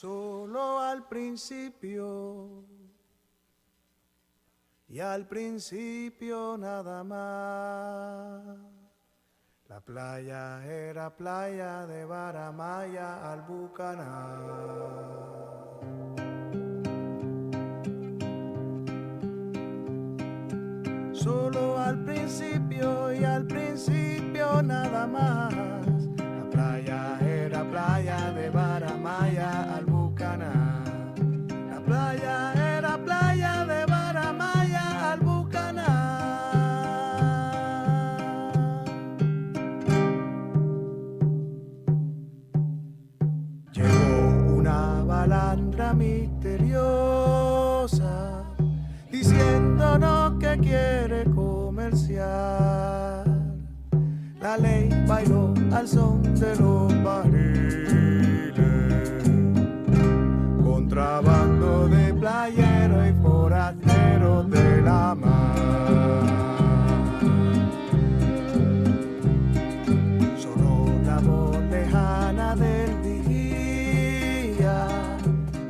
solo al principio, y al principio nada más. La playa era playa de Baramaya, Albucaná. Solo al principio y al principio nada más. La playa era playa de Baramaya, Albucaná. La playa era playa de Baramaya, Albucaná. Llegó una balandra misteriosa diciéndonos que quiere comerciar. La ley bailó al son de los barriles, contrabando de playero y forasteros de la mar. Sonó la voz lejana del vigía,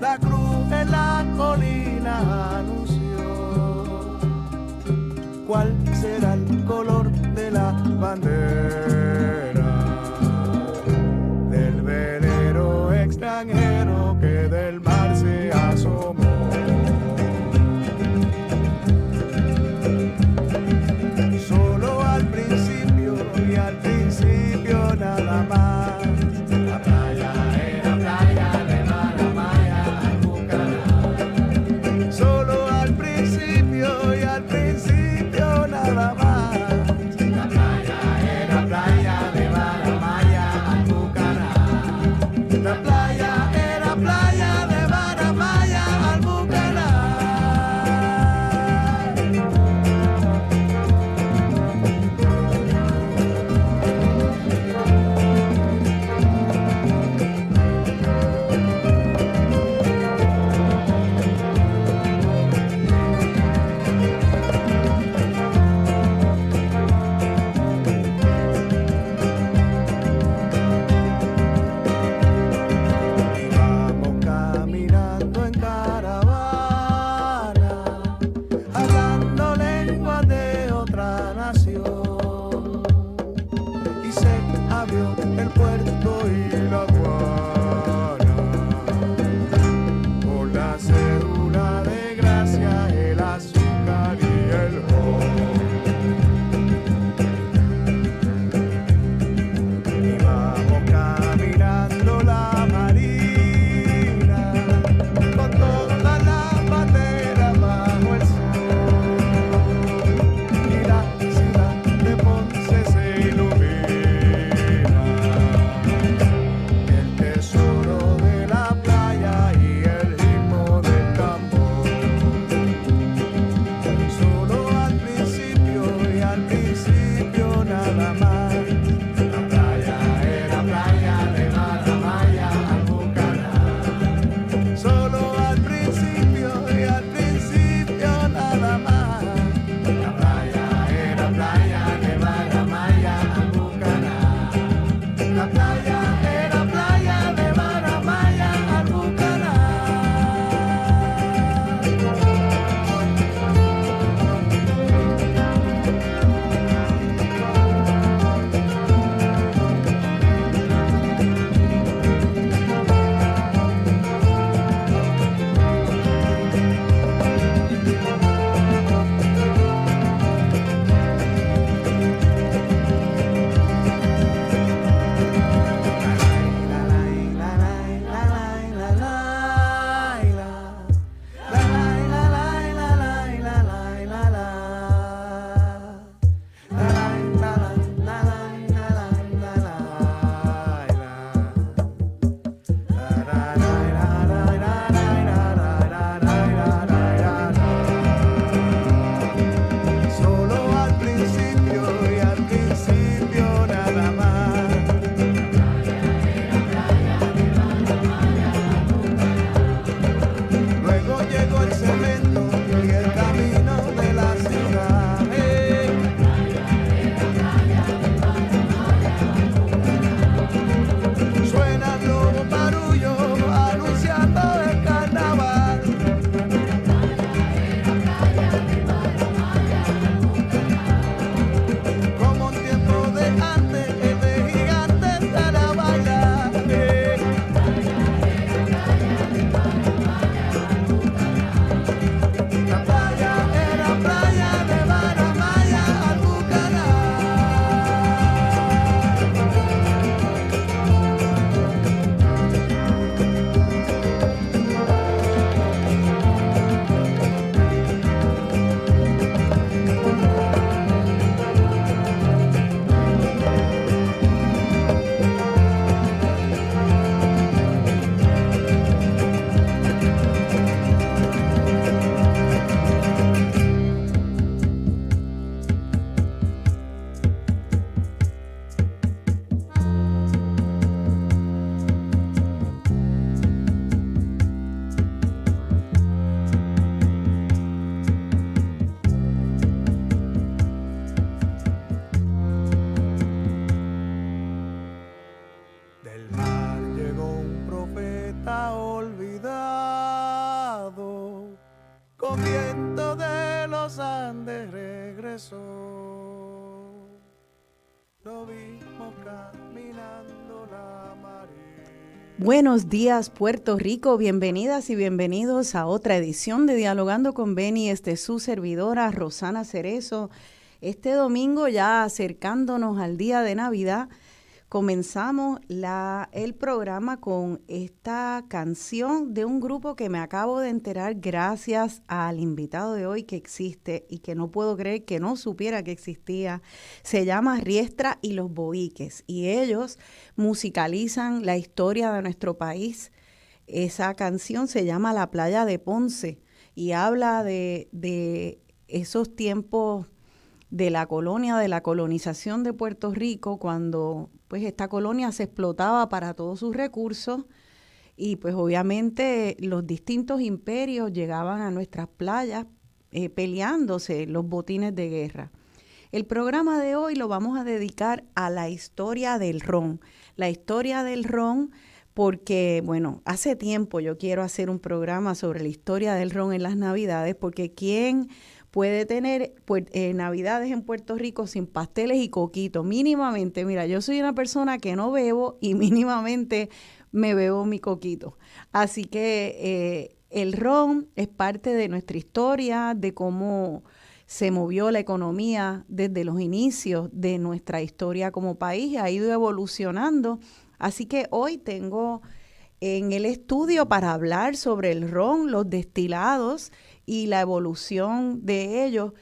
la cruz en la colina anunció cuál será el color de la bandera del velero extranjero que del mar se asomó. Solo al principio y al principio nada más. La playa era playa de Baramaya, Albucaná. Solo al principio y al principio nada más. La playa era playa regresó. Lo vimos caminando la marea. Buenos días, Puerto Rico. Bienvenidas y bienvenidos a otra edición de Dialogando con Beni. Este es su servidora, Rosana Cerezo. Este domingo, ya acercándonos al día de Navidad, comenzamos el programa con esta canción de un grupo que me acabo de enterar gracias al invitado de hoy que existe y que no puedo creer que no supiera que existía. Se llama Riestra y los Boiques y ellos musicalizan la historia de nuestro país. Esa canción se llama La Playa de Ponce y habla de esos tiempos de la colonia, de la colonización de Puerto Rico, cuando pues esta colonia se explotaba para todos sus recursos y pues obviamente los distintos imperios llegaban a nuestras playas peleándose los botines de guerra. El programa de hoy lo vamos a dedicar a la historia del ron. La historia del ron porque, bueno, hace tiempo yo quiero hacer un programa sobre la historia del ron en las Navidades, porque ¿quién puede tener Navidades en Puerto Rico sin pasteles y coquitos? Mínimamente, mira, yo soy una persona que no bebo y mínimamente me bebo mi coquito. Así que el ron es parte de nuestra historia, de cómo se movió la economía desde los inicios de nuestra historia como país, ha ido evolucionando. Así que hoy tengo en el estudio para hablar sobre el ron, los destilados y la evolución de ellos.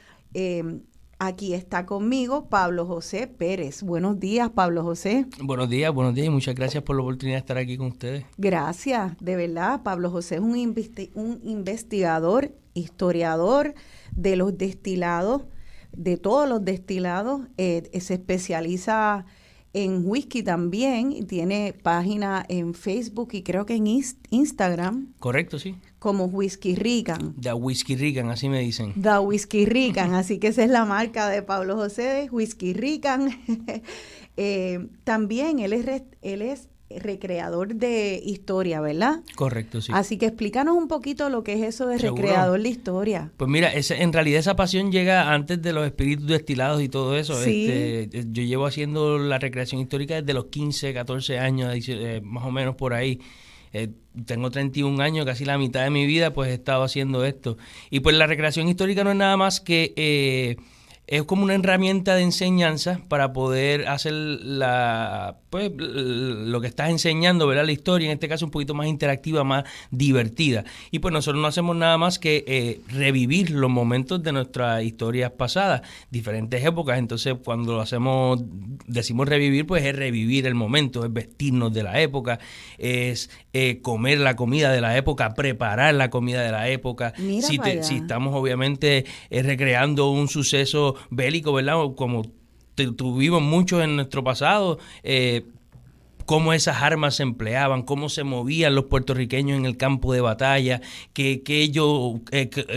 Aquí está conmigo Pablo José Pérez. Buenos días, Pablo José. Buenos días y muchas gracias por la oportunidad de estar aquí con ustedes. Gracias, de verdad. Pablo José es un investigador, historiador de los destilados, de todos los destilados. Se especializa en whisky también, y tiene página en Facebook y creo que en Instagram. Correcto, sí. Como Whisky Rican. The Whisky Rican, así me dicen. The Whisky Rican, así que esa es la marca de Pablo José, de Whisky Rican. También él es recreador de historia, ¿verdad? Correcto, sí. Así que explícanos un poquito lo que es eso de ¿Seguro? Recreador de historia. Pues mira, en realidad esa pasión llega antes de los espíritus destilados y todo eso. Sí. Yo llevo haciendo la recreación histórica desde los 15, 14 años, más o menos por ahí. Tengo 31 años, casi la mitad de mi vida pues he estado haciendo esto. Y pues la recreación histórica no es nada más que es como una herramienta de enseñanza para poder hacer lo que estás enseñando, ¿verdad? La historia, en este caso un poquito más interactiva, más divertida. Y pues nosotros no hacemos nada más que revivir los momentos de nuestras historias pasadas, diferentes épocas. Entonces cuando lo hacemos, decimos revivir, pues es revivir el momento, es vestirnos de la época, es comer la comida de la época, preparar la comida de la época. Mira Si estamos obviamente recreando un suceso bélico, ¿verdad? Como tuvimos muchos en nuestro pasado, cómo esas armas se empleaban, cómo se movían los puertorriqueños en el campo de batalla, que ellos,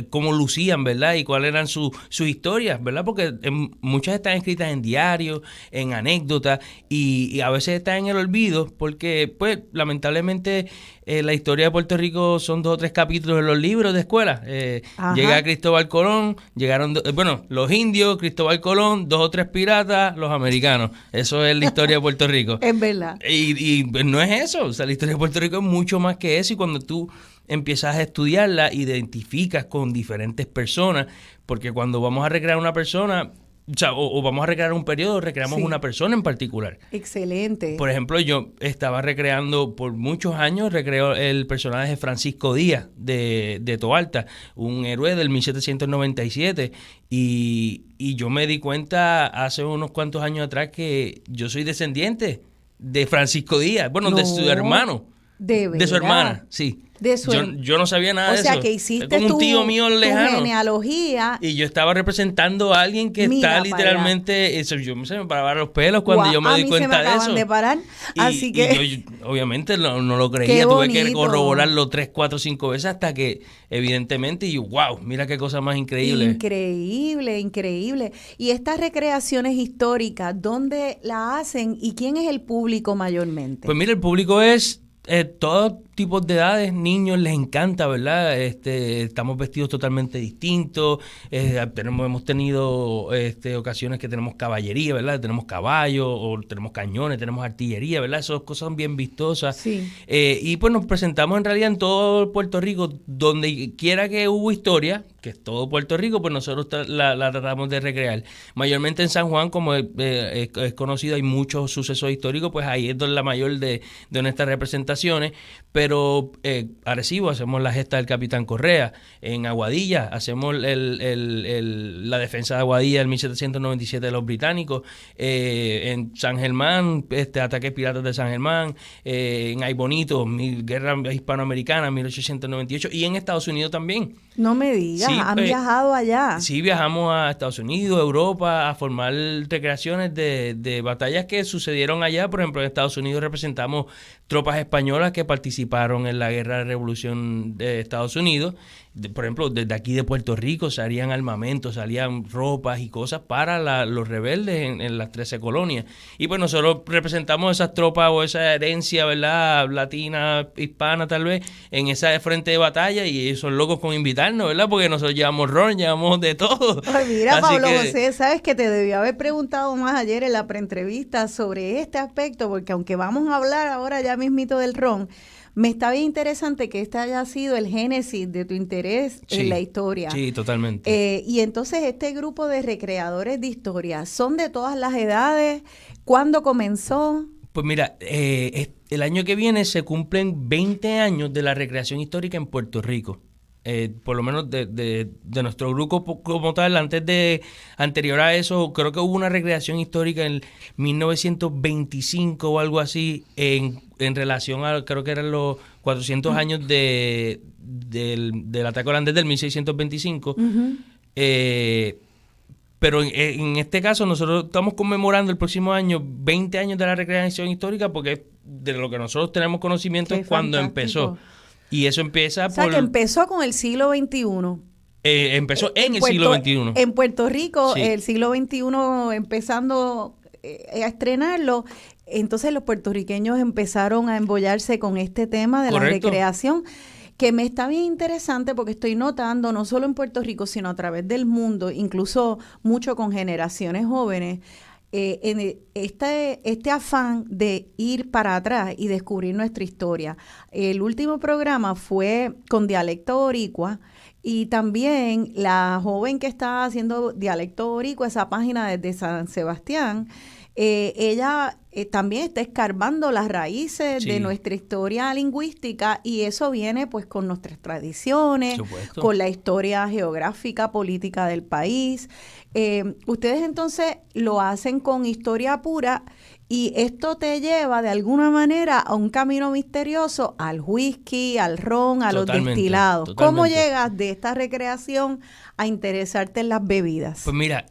cómo lucían, ¿verdad? Y cuáles eran sus historias, ¿verdad? Porque muchas están escritas en diarios, en anécdotas, y a veces están en el olvido, porque, pues, lamentablemente, la historia de Puerto Rico son 2 o 3 capítulos en los libros de escuela. Llega Cristóbal Colón, llegaron, los indios, Cristóbal Colón, 2 o 3 piratas, los americanos. Eso es la historia de Puerto Rico. Es verdad. Y no es eso, o sea, la historia de Puerto Rico es mucho más que eso, y cuando tú empiezas a estudiarla, identificas con diferentes personas, porque cuando vamos a recrear una persona, o vamos a recrear un periodo, recreamos una persona en particular. Excelente. Por ejemplo, yo estaba recreando por muchos años, recreo el personaje de Francisco Díaz de Toalta, un héroe del 1797, y yo me di cuenta hace unos cuantos años atrás que yo soy descendiente de Francisco Díaz, de su hermano. De su hermana, sí. Yo no sabía nada de eso. O sea, que hiciste como un tío mío lejano. Tu genealogía. Y yo estaba representando a alguien que está literalmente... Yo se me paraban los pelos cuando yo me di cuenta de eso. A mí se me acaban de parar. Así que... Y yo, obviamente no lo creía. Tuve que corroborarlo 3, 4, 5 veces hasta que, evidentemente, y wow, mira qué cosa más increíble. Increíble. Y estas recreaciones históricas, ¿dónde la hacen y quién es el público mayormente? Pues mira, el público es... todas tipos de edades, niños les encanta, ¿verdad? Estamos vestidos totalmente distintos, hemos tenido ocasiones que tenemos caballería, ¿verdad? Tenemos caballos, o tenemos cañones, tenemos artillería, ¿verdad? Esas cosas son bien vistosas. Sí. Y pues nos presentamos en realidad en todo Puerto Rico, donde quiera que hubo historia, que es todo Puerto Rico, pues nosotros la tratamos de recrear. Mayormente en San Juan, como es conocido, hay muchos sucesos históricos, pues ahí es donde la mayor de nuestras representaciones, pero Arecibo hacemos la gesta del Capitán Correa, en Aguadilla hacemos la defensa de Aguadilla en 1797 de los británicos, en San Germán, ataques piratas de San Germán, en Ay Bonito, guerra hispanoamericana, 1898, y en Estados Unidos también. No me digas, Sí, han viajado allá. Sí, viajamos a Estados Unidos, Europa, a formar recreaciones de batallas que sucedieron allá. Por ejemplo, en Estados Unidos representamos tropas españolas que participaron en la Guerra de Revolución de Estados Unidos. Por ejemplo, desde aquí de Puerto Rico salían armamentos, salían ropas y cosas para los rebeldes en las 13 colonias. Y pues nosotros representamos esas tropas o esa herencia, ¿verdad?, latina, hispana tal vez, en esa frente de batalla, y ellos son locos con invitarnos, ¿verdad? Porque nosotros llevamos ron, llevamos de todo. Ay, mira, Así Pablo que, José, sabes que te debí haber preguntado más ayer en la preentrevista sobre este aspecto, porque aunque vamos a hablar ahora ya mismito del ron, me está bien interesante que este haya sido el génesis de tu interés en la historia. Sí, totalmente. Y entonces este grupo de recreadores de historia, ¿son de todas las edades? ¿Cuándo comenzó? Pues mira, el año que viene se cumplen 20 años de la recreación histórica en Puerto Rico. Por lo menos de nuestro grupo como tal. Anterior a eso, creo que hubo una recreación histórica en 1925 o algo así, en relación a, creo que eran los 400 años del ataque holandés del 1625. Uh-huh. Pero en este caso nosotros estamos conmemorando el próximo año 20 años de la recreación histórica, porque de lo que nosotros tenemos conocimiento es cuando empezó. Y eso empieza O sea, que empezó con el siglo XXI. Empezó en el siglo XXI. En Puerto Rico, Sí. el siglo XXI empezando a estrenarlo, entonces los puertorriqueños empezaron a embollarse con este tema de Correcto. la recreación, que me está bien interesante porque estoy notando, no solo en Puerto Rico, sino a través del mundo, incluso mucho con generaciones jóvenes, en este afán de ir para atrás y descubrir nuestra historia. El último programa fue con dialecto boricua, y también la joven que está haciendo dialecto boricua, esa página desde San Sebastián, ella también está escarbando las raíces de nuestra historia lingüística, y eso viene pues con nuestras tradiciones, con la historia geográfica, política del país. Ustedes entonces lo hacen con historia pura, y esto te lleva de alguna manera a un camino misterioso, al whisky, al ron, a los destilados. Totalmente. ¿Cómo llegas de esta recreación a interesarte en las bebidas? Pues mira,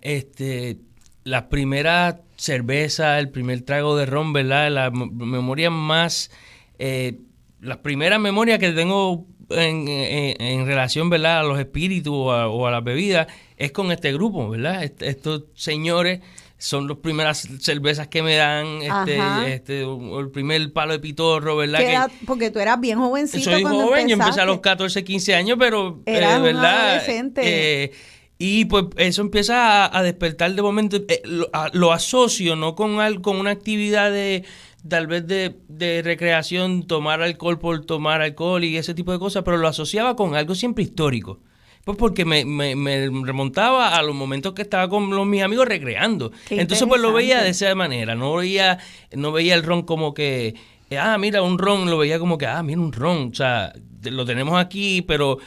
las primeras cervezas, el primer trago de ron, ¿verdad? Las memorias más, las primeras memorias que tengo en relación, ¿verdad?, a los espíritus o a las bebidas, es con este grupo, ¿verdad? Estos señores son las primeras cervezas que me dan, el primer palo de pitorro, ¿verdad? Porque tú eras bien jovencito. Soy cuando joven, yo empecé empezaste. a los 14, 15 años, pero Eras un ¿verdad? adolescente. Y pues eso empieza a despertar de momento. Lo asocio no con una actividad de tal vez de recreación, tomar alcohol por tomar alcohol y ese tipo de cosas, pero lo asociaba con algo siempre histórico. Pues porque me remontaba a los momentos que estaba con mis amigos recreando. Entonces pues lo veía de esa manera. No veía el ron como que, mira, un ron, lo veía como que, mira, un ron. O sea, lo tenemos aquí, pero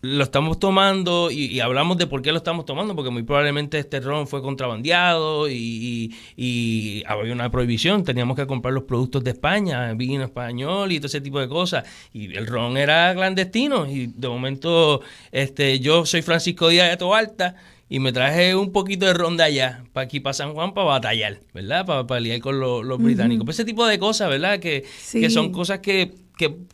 lo estamos tomando y hablamos de por qué lo estamos tomando, porque muy probablemente este ron fue contrabandeado y había una prohibición, teníamos que comprar los productos de España, vino español y todo ese tipo de cosas, y el ron era clandestino, y de momento yo soy Francisco Díaz de Tobalta y me traje un poquito de ron de allá, para aquí, para San Juan, para batallar, ¿verdad? Para lidiar con los británicos. Pues ese tipo de cosas, ¿verdad? Que son cosas que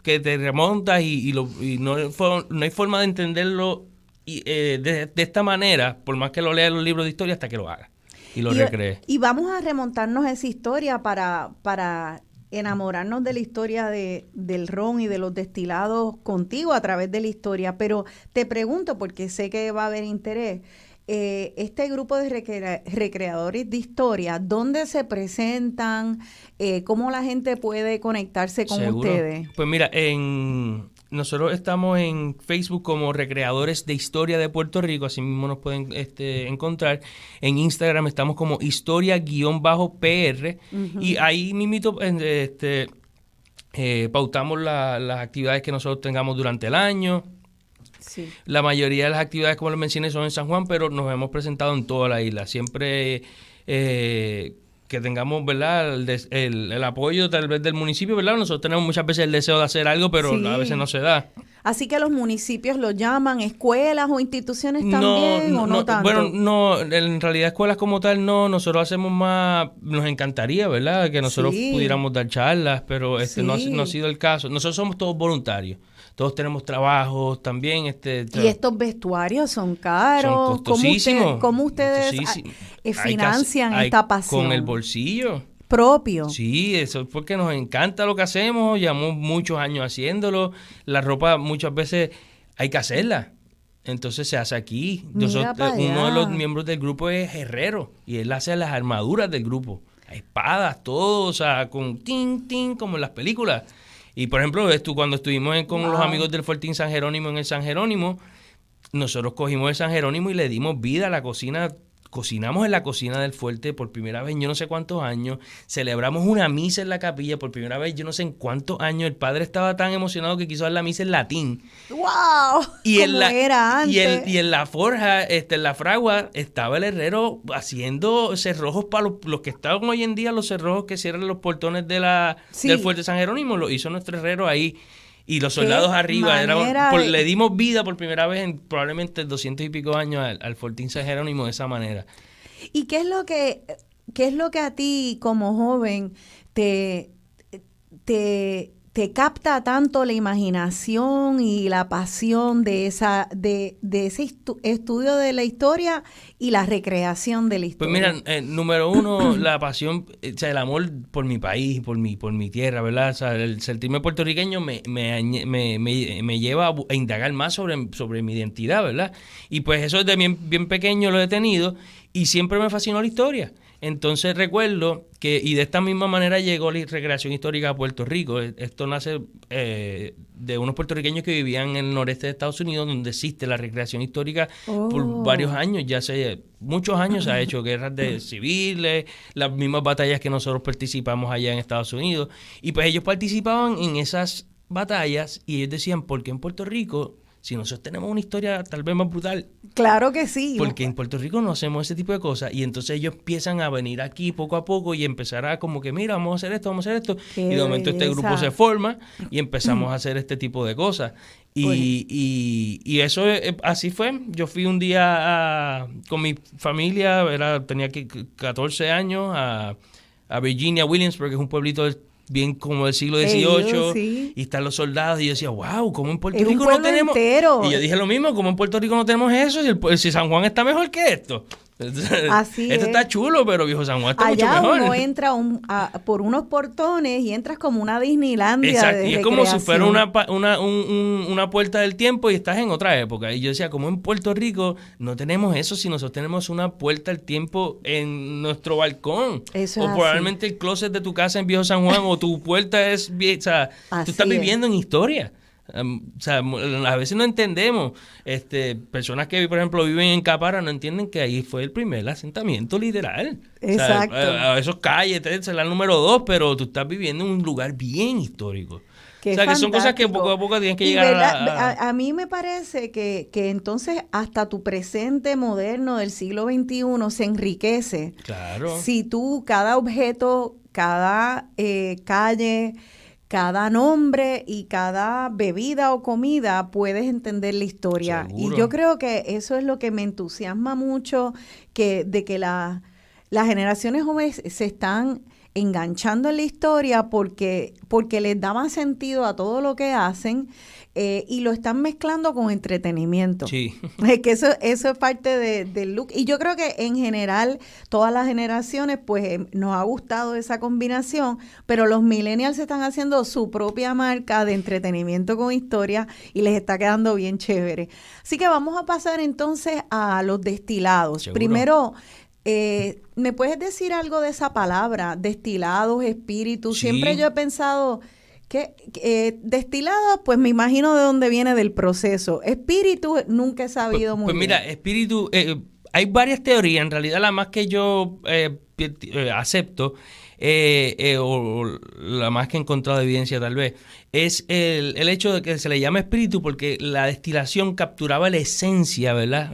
te remontas y no hay forma de entenderlo de esta manera, por más que lo leas en los libros de historia, hasta que lo hagas y lo recrees. Y vamos a remontarnos a esa historia para enamorarnos de la historia del ron y de los destilados contigo a través de la historia, pero te pregunto, porque sé que va a haber interés, este grupo de recreadores de historia, ¿dónde se presentan? ¿Cómo la gente puede conectarse con Seguro. ustedes? Pues mira, nosotros estamos en Facebook como Recreadores de Historia de Puerto Rico, así mismo nos pueden encontrar. En Instagram estamos como historia_PR y ahí mismito pautamos las actividades que nosotros tengamos durante el año. Sí. La mayoría de las actividades, como les mencioné, son en San Juan, pero nos hemos presentado en toda la isla. Siempre que tengamos, ¿verdad?, el apoyo tal vez del municipio, ¿verdad? Nosotros tenemos muchas veces el deseo de hacer algo, pero Sí. a veces no se da. Así que los municipios los llaman escuelas o instituciones también, ¿o no tanto? Bueno, no, en realidad escuelas como tal no, nosotros hacemos más, nos encantaría, ¿verdad?, que nosotros Sí. pudiéramos dar charlas, pero Sí. no ha sido el caso. Nosotros somos todos voluntarios. Todos tenemos trabajos también. Y estos vestuarios son caros. Son costosísimos. ¿Cómo ustedes Costosísimos. financian esta pasión? Con el bolsillo. Propio. Sí, eso es porque nos encanta lo que hacemos. Llevamos muchos años haciéndolo. La ropa muchas veces hay que hacerla. Entonces se hace aquí. Mira pa' Uno de los allá. miembros del grupo es herrero y él hace las armaduras del grupo. Espadas, todo, o sea, con tin, tin, como en las películas. Y por ejemplo, ves tú, cuando estuvimos con los amigos del Fortín San Jerónimo en el San Jerónimo, nosotros cogimos el San Jerónimo y le dimos vida a la cocina. Cocinamos en la cocina del fuerte por primera vez en yo no sé cuántos años. Celebramos una misa en la capilla por primera vez yo no sé en cuántos años. El padre estaba tan emocionado que quiso dar la misa en latín. ¡Wow! Y Como era antes. Y en la forja, en la fragua, estaba el herrero haciendo cerrojos para los que estaban hoy en día, los cerrojos que cierran los portones Sí. del fuerte San Jerónimo. Lo hizo nuestro herrero ahí. Y los soldados arriba, le dimos vida por primera vez en probablemente 200 y pico años al Fortín San Jerónimo de esa manera. ¿Y qué es lo que a ti como joven te capta tanto la imaginación y la pasión de ese estudio de la historia y la recreación de la Pues historia? mira, número uno, la pasión, o sea, el amor por mi país, por mi tierra, ¿verdad? O sea, el sentirme puertorriqueño me lleva a indagar más sobre mi identidad, ¿verdad? Y pues eso desde bien pequeño lo he tenido y siempre me fascinó la historia. Entonces recuerdo que, y de esta misma manera llegó la recreación histórica a Puerto Rico. Esto nace de unos puertorriqueños que vivían en el noreste de Estados Unidos, donde existe la recreación histórica por varios años. Ya hace muchos años se ha hecho guerras de civiles, las mismas batallas que nosotros participamos allá en Estados Unidos. Y pues ellos participaban en esas batallas y ellos decían, ¿por qué en Puerto Rico, si nosotros tenemos una historia tal vez más brutal? Claro que sí. Porque en Puerto Rico no hacemos ese tipo de cosas y entonces ellos empiezan a venir aquí poco a poco y empezar a como que mira, vamos a hacer esto, vamos a hacer esto. Qué y de momento este belleza. grupo se forma y empezamos a hacer este tipo de cosas. Y eso así fue. Yo fui un día con mi familia, tenía 14 años, a Virginia, Williamsburg, que es un pueblito bien como del siglo XVIII, sí. y están los soldados, y yo decía, wow, ¿cómo en Puerto Es un Rico no pueblo tenemos? entero. Y yo dije lo mismo, ¿cómo en Puerto Rico no tenemos eso? Si San Juan está mejor que esto. Así Esto es. está chulo, pero Viejo San Juan está mucho Allá mejor. uno entra por unos portones y entras como una Disneylandia. Exacto, de y es como si fuera recreación. una puerta del tiempo y estás en otra época. Y yo decía, como en Puerto Rico no tenemos eso, si nosotros tenemos una puerta del tiempo en nuestro balcón. Eso o es probablemente el closet de tu casa en Viejo San Juan, o tu puerta es, o sea, Así tú estás es. viviendo en historia. O sea, a veces no entendemos. Personas que, por ejemplo, viven en Capara no entienden que ahí fue el primer asentamiento literal. Exacto. O sea, a esos calles, es la número 2, pero tú estás viviendo en un lugar bien histórico. Qué o sea, que son cosas que fantástico. poco a poco tienen que Y llegar verdad, a mí me parece que entonces hasta tu presente moderno del siglo XXI se enriquece. Claro. Si tú, cada objeto, cada calle, cada nombre y cada bebida o comida puedes entender la historia. Seguro. Y yo creo que eso es lo que me entusiasma mucho, de que las generaciones jóvenes se están enganchando en la historia porque les da más sentido a todo lo que hacen y lo están mezclando con entretenimiento. Sí. Es que eso es parte del look. Y yo creo que en general, todas las generaciones, pues nos ha gustado esa combinación, pero los millennials están haciendo su propia marca de entretenimiento con historia y les está quedando bien chévere. Así que vamos a pasar entonces a los destilados. Seguro. Primero, ¿me puedes decir algo de esa palabra? Destilados, espíritus. Sí. Siempre yo he pensado que destilados, pues me imagino de dónde viene del proceso. Espíritu, nunca he sabido muy Pues bien. mira, espíritu, hay varias teorías, en realidad la más que yo acepto, o la más que he encontrado evidencia tal vez, es el hecho de que se le llama espíritu porque la destilación capturaba la esencia, ¿verdad?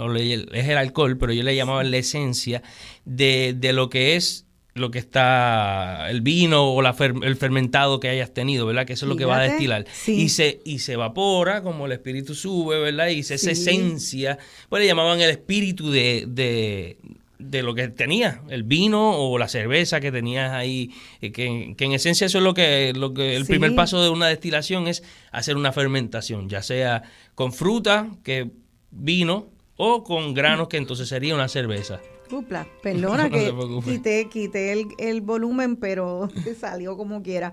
Es el alcohol, pero yo le llamaba la esencia de lo que es lo que está el vino o el fermentado que hayas tenido, ¿verdad? Que eso es lo que va a Fíjate, destilar. sí. Y se evapora, como el espíritu sube, ¿verdad? Y esa Sí. esencia, pues le llamaban el espíritu de lo que tenía, el vino o la cerveza que tenías ahí, que en esencia eso es lo que el Sí. primer paso de una destilación es hacer una fermentación, ya sea con fruta, que vino, o con granos, que entonces sería una cerveza. Cupla, perdona No se que preocupe. quité el volumen, pero salió como quiera.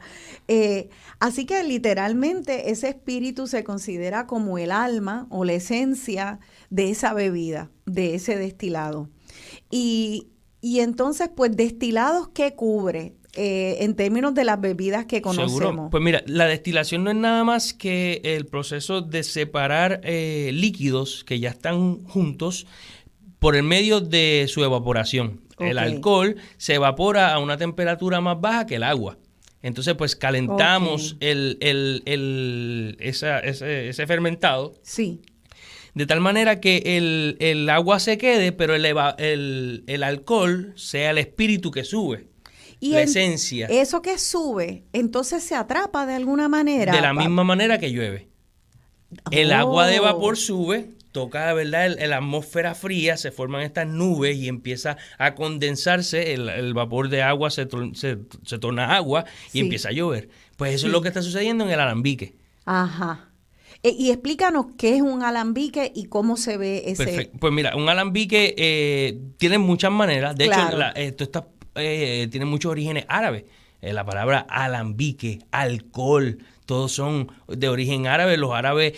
Así que literalmente ese espíritu se considera como el alma o la esencia de esa bebida, de ese destilado. Y entonces, pues, destilados, ¿qué cubre en términos de las bebidas que conocemos? Seguro. Pues mira, la destilación no es nada más que el proceso de separar líquidos que ya están juntos por el medio de su evaporación. El Ok. alcohol se evapora a una temperatura más baja que el agua. Entonces, pues calentamos Ok. ese fermentado Sí. de tal manera que el agua se quede, pero el alcohol sea el espíritu que sube, Y la esencia, eso que sube, entonces se atrapa de alguna manera. de la misma manera que llueve. El agua de vapor Oh. sube, toca, ¿verdad? La atmósfera fría, se forman estas nubes y empieza a condensarse, el vapor de agua se torna agua y Sí. empieza a llover. Pues eso Sí. es lo que está sucediendo en el alambique. Ajá. Y explícanos qué es un alambique y cómo se ve ese. Perfecto. Pues mira, un alambique tiene muchas maneras. De Claro. hecho, tiene muchos orígenes árabes. La palabra alambique, alcohol, todos son de origen árabe. Los árabes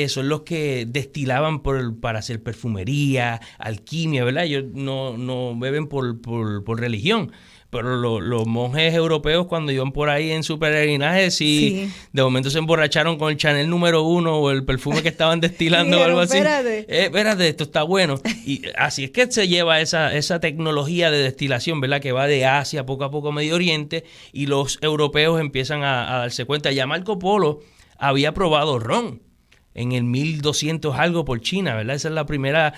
son los que destilaban para hacer perfumería, alquimia, ¿verdad? Ellos no beben por religión. Pero los monjes europeos, cuando iban por ahí en su peregrinaje, sí, de momento se emborracharon con el Chanel número 1 o el perfume que estaban destilando o algo así. Espérate, esto está bueno. Y así es que se lleva esa tecnología de destilación, ¿verdad? Que va de Asia poco a poco a Medio Oriente, y los europeos empiezan a darse cuenta. Ya Marco Polo había probado ron en el 1200 algo por China, ¿verdad? Esa es la primera,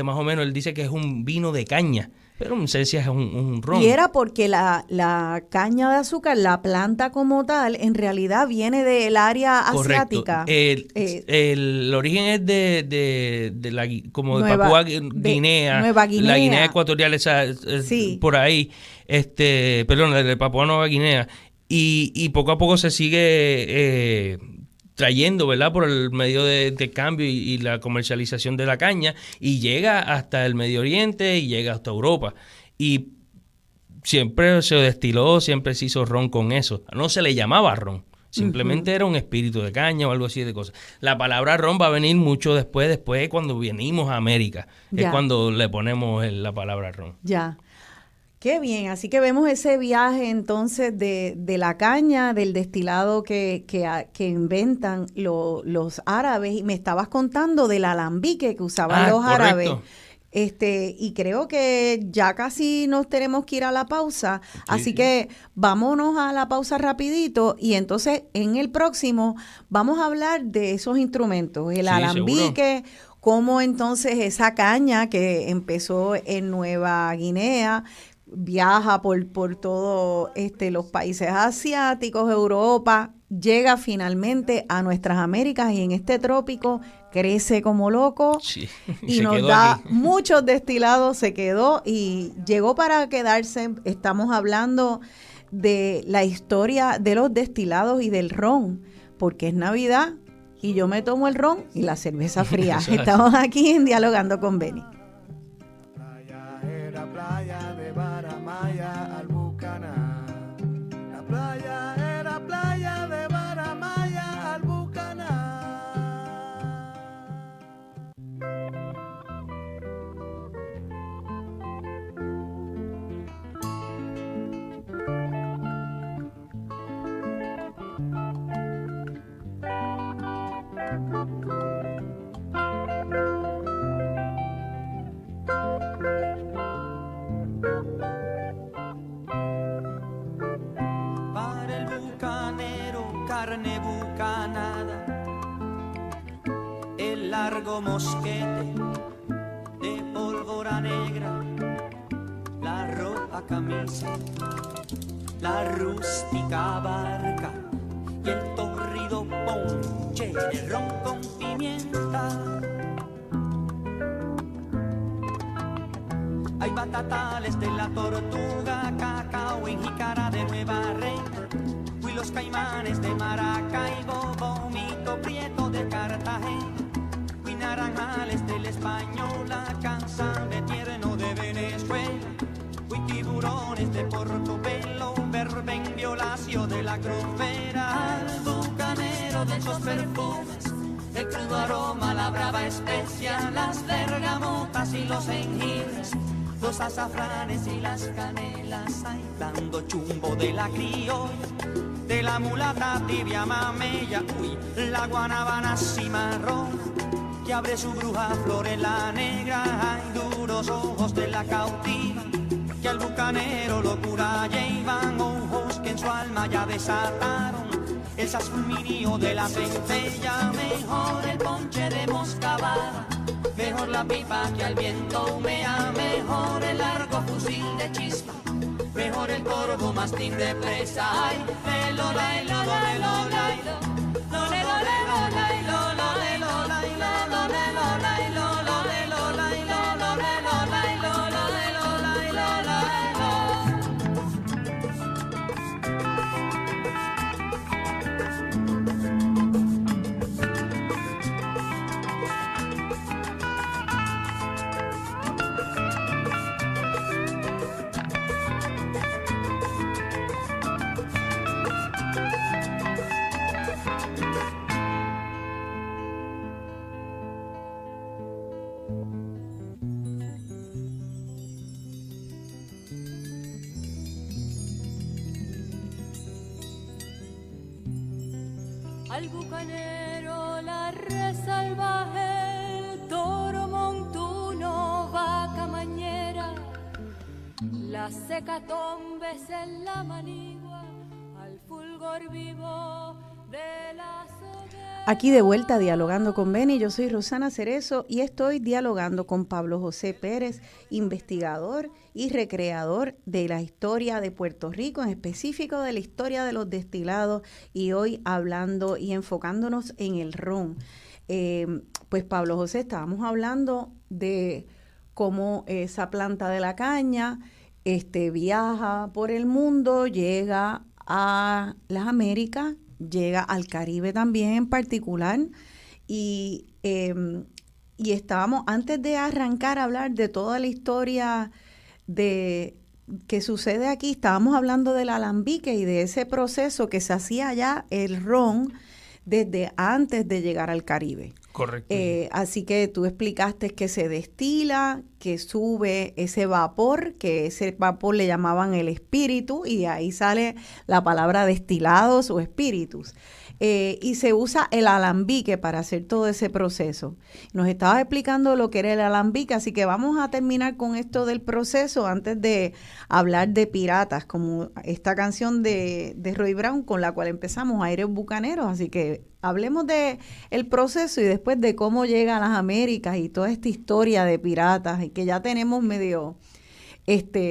más o menos, él dice que es un vino de caña. Pero en esencia es un ron. Y era porque la caña de azúcar, la planta como tal, en realidad viene del área asiática. El origen es de Nueva Papúa Guinea, Nueva Guinea. la Guinea Ecuatorial, Sí. por ahí, perdón, de Papúa Nueva Guinea, y poco a poco se sigue trayendo, ¿verdad? Por el medio de cambio y la comercialización de la caña, y llega hasta el Medio Oriente y llega hasta Europa. Y siempre se destiló, siempre se hizo ron con eso. No se le llamaba ron, simplemente era un espíritu de caña o algo así de cosas. La palabra ron va a venir mucho después cuando venimos a América. Ya. Es cuando le ponemos la palabra ron. Ya. Qué bien, así que vemos ese viaje entonces de la caña, del destilado que inventan los árabes, y me estabas contando del alambique que usaban los árabes. Y creo que ya casi nos tenemos que ir a la pausa, así que vámonos a la pausa rapidito, y entonces en el próximo vamos a hablar de esos instrumentos, el alambique, cómo entonces esa caña que empezó en Nueva Guinea viaja por todo los países asiáticos, Europa, llega finalmente a nuestras Américas, y en este trópico crece como loco, y nos da aquí muchos destilados, se quedó y llegó para quedarse. Estamos hablando de la historia de los destilados y del ron, porque es Navidad y yo me tomo el ron y la cerveza fría. Estamos aquí en Dialogando con Beni. Playa era playa de Baramaya al Bucaná. La playa era playa de Baramaya al Bucaná. Para el bucanero, carne bucanada, el largo mosquete de pólvora negra, la roja camisa, la rústica barca y el torrido ponche de ron con pimienta. Hay batatales de la tortuga, cacao en jícara de Nueva Reina, y los caimanes de Maracaibo, vómito prieto de Cartagena, y naranjales del Española, cansambe tierno de Venezuela, y tiburones de Portobelo, verben violáceo de la Cruzera, al bucanero de esos perfumes, el crudo aroma, la brava especia, las bergamotas y los jengibres, los azafranes y las canelas, ay, dando chumbo de la criolla, de la mulata tibia mamella, uy, la guanábana cimarrona, que abre su bruja flor en la negra, ay, duros ojos de la cautiva, que al bucanero locura llevan, ojos que en su alma ya desataron el sasfulminio de la centella, mejor el ponche de moscabada, mejor la pipa que al viento humea, mejor el largo fusil de chispa, mejor el corvo mastín de presa, ay, lola, lola, lola, lola, lola, Al bucanero, la res salvaje, el toro montuno, vaca mañera, las hecatombes en la manigua, al fulgor vivo de la hogueras. Aquí de vuelta Dialogando con Beni, yo soy Rosana Cerezo y estoy dialogando con Pablo José Pérez, investigador y recreador de la historia de Puerto Rico, en específico de la historia de los destilados, y hoy hablando y enfocándonos en el ron. Pues Pablo José, estábamos hablando de cómo esa planta de la caña viaja por el mundo, llega a las Américas, llega al Caribe también en particular, y estábamos, antes de arrancar a hablar de toda la historia de que sucede aquí, estábamos hablando del alambique y de ese proceso que se hacía allá el ron desde antes de llegar al Caribe. Correcto. Así que tú explicaste que se destila, que sube ese vapor, que ese vapor le llamaban el espíritu, y de ahí sale la palabra destilados o espíritus. Y se usa el alambique para hacer todo ese proceso. Nos estabas explicando lo que era el alambique, así que vamos a terminar con esto del proceso antes de hablar de piratas, como esta canción de Roy Brown con la cual empezamos, Aires Bucaneros. Así que hablemos de el proceso y después de cómo llega a las Américas y toda esta historia de piratas, y que ya tenemos medio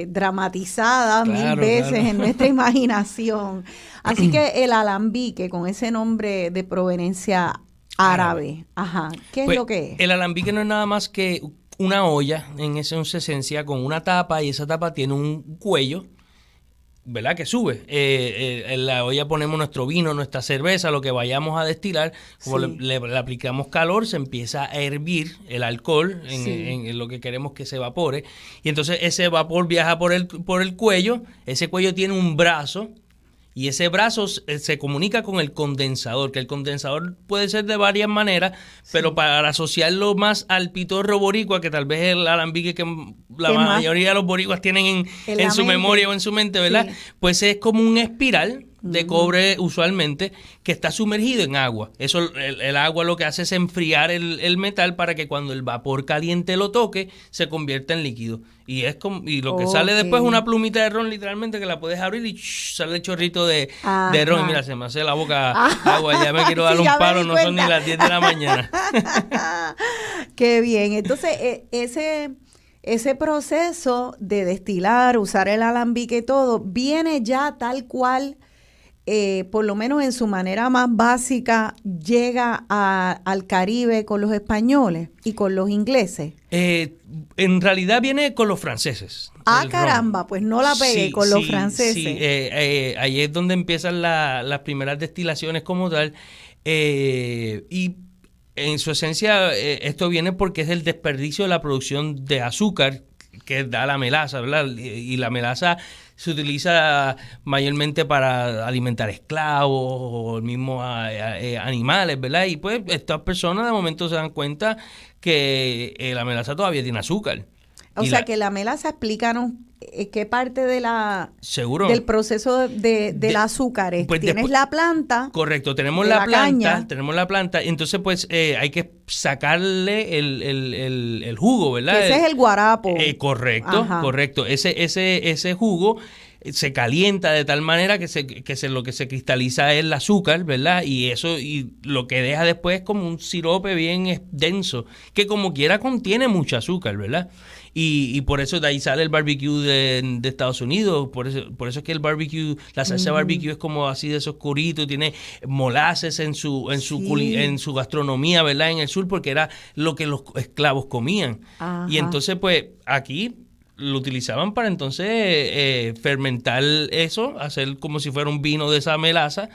dramatizada mil veces en nuestra imaginación. Así que el alambique, con ese nombre de proveniencia árabe, ajá, ¿qué es lo que es? El alambique no es nada más que una olla, en su esencia, con una tapa, y esa tapa tiene un cuello. ¿verdad? Que sube. En la olla ponemos nuestro vino, nuestra cerveza, lo que vayamos a destilar. Como Sí. le aplicamos calor, se empieza a hervir el alcohol Sí. en lo que queremos que se evapore. Y entonces ese vapor viaja por el cuello. Ese cuello tiene un brazo. Y ese brazo se comunica con el condensador, que el condensador puede ser de varias maneras, pero para asociarlo más al pitorro boricua, que tal vez es el alambique que la ¿Qué más? mayoría de los boricuas tienen En en la su mente. memoria o en su mente, ¿verdad? Sí. Pues es como un espiral de cobre usualmente que está sumergido en agua. Eso, el agua lo que hace es enfriar el metal para que cuando el vapor caliente lo toque, se convierta en líquido. Y es como, y lo que sale Ok. después es una plumita de ron, literalmente, que la puedes abrir y sale el chorrito de ron. Ajá. Mira, se me hace la boca agua, ya me quiero dar Sí, un ya me palo, di no son cuenta. ni las 10 de la mañana. Qué bien. Entonces, ese proceso de destilar, usar el alambique y todo, viene ya tal cual, por lo menos en su manera más básica, llega al Caribe con los españoles y con los ingleses. En realidad viene con los franceses. Ah, el ron. caramba, pues no la pegué con los Sí, franceses. sí, ahí es donde empiezan las primeras destilaciones como tal. Y en su esencia, esto viene porque es el desperdicio de la producción de azúcar que da la melaza, ¿verdad? Y la melaza se utiliza mayormente para alimentar esclavos o mismos animales, ¿verdad? Y pues estas personas de momento se dan cuenta que la melaza todavía tiene azúcar. O Y sea que la melaza, explícanos qué parte de Seguro. del proceso del azúcar es. Pues Tienes después- la planta. Correcto, tenemos de la la planta, caña. entonces pues hay que sacarle el jugo, ¿verdad? Que ese es el guarapo. Correcto, Ajá. correcto. Ese jugo se calienta de tal manera que lo que se cristaliza es el azúcar, ¿verdad? Y lo que deja después es como un sirope bien denso, que como quiera contiene mucho azúcar, ¿verdad? Y por eso de ahí sale el barbecue de Estados Unidos, por eso es que el barbecue, la salsa barbecue es como así de esos oscurito, tiene molases en su Sí. gastronomía, ¿verdad? En el sur, porque era lo que los esclavos comían. Ajá. Y entonces pues aquí lo utilizaban para entonces fermentar eso, hacer como si fuera un vino de esa melaza,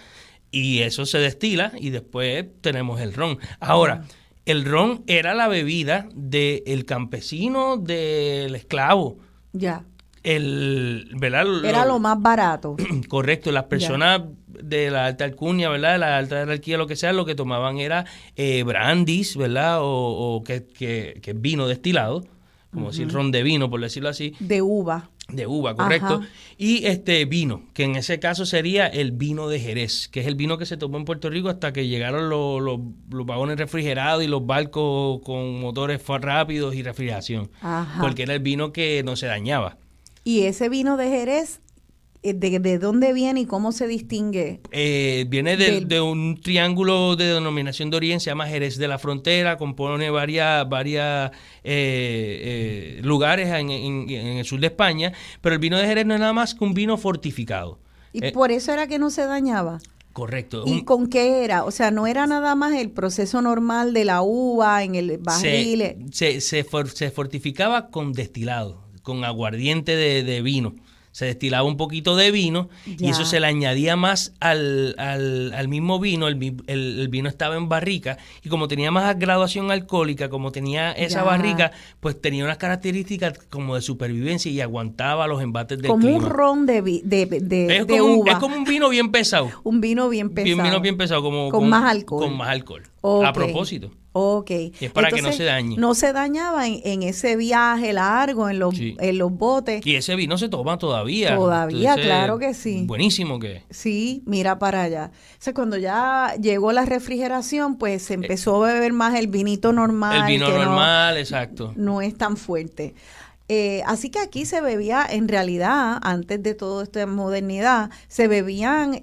y eso se destila y después tenemos el ron. Ahora, el ron era la bebida del campesino, del esclavo. Ya. ¿Verdad? Era lo más barato. Correcto, las personas de la alta alcurnia, ¿verdad? De la alta jerarquía, lo que sea, lo que tomaban era brandis, ¿verdad? O que es vino destilado, como decir ron de vino, por decirlo así. De uva. De uva, correcto. Ajá. Y vino, que en ese caso sería el vino de Jerez, que es el vino que se tomó en Puerto Rico hasta que llegaron los vagones refrigerados y los barcos con motores rápidos y refrigeración. Ajá. Porque era el vino que no se dañaba. Y ese vino de Jerez, ¿de dónde viene y cómo se distingue? Viene de un triángulo de denominación de origen, se llama Jerez de la Frontera, compone varias lugares en el sur de España, pero el vino de Jerez no es nada más que un vino fortificado. Y por eso era que no se dañaba. Correcto. ¿Y con qué era? O sea, no era nada más el proceso normal de la uva en el barril. Se fortificaba con destilado, con aguardiente de vino. Se destilaba un poquito de vino Ya. y eso se le añadía más al mismo vino. El vino estaba en barrica y como tenía más graduación alcohólica, como tenía esa Ya. barrica, pues tenía unas características como de supervivencia y aguantaba los embates del Como clima. un ron de uva. Es como un vino bien pesado. Un vino bien pesado. Vino bien pesado, como Con más alcohol. Con más alcohol. Ok. A propósito. Ok. Es para que no se dañe. No se dañaba en ese viaje largo, en los Sí. botes. Y ese vino se toma todavía. Todavía, claro que sí. Buenísimo que es. Sí, mira para allá. O sea, cuando ya llegó la refrigeración, pues se empezó a beber más el vinito normal. El vino que no- normal, exacto. no es tan fuerte. Así que aquí se bebía, en realidad, antes de toda esta modernidad, se bebían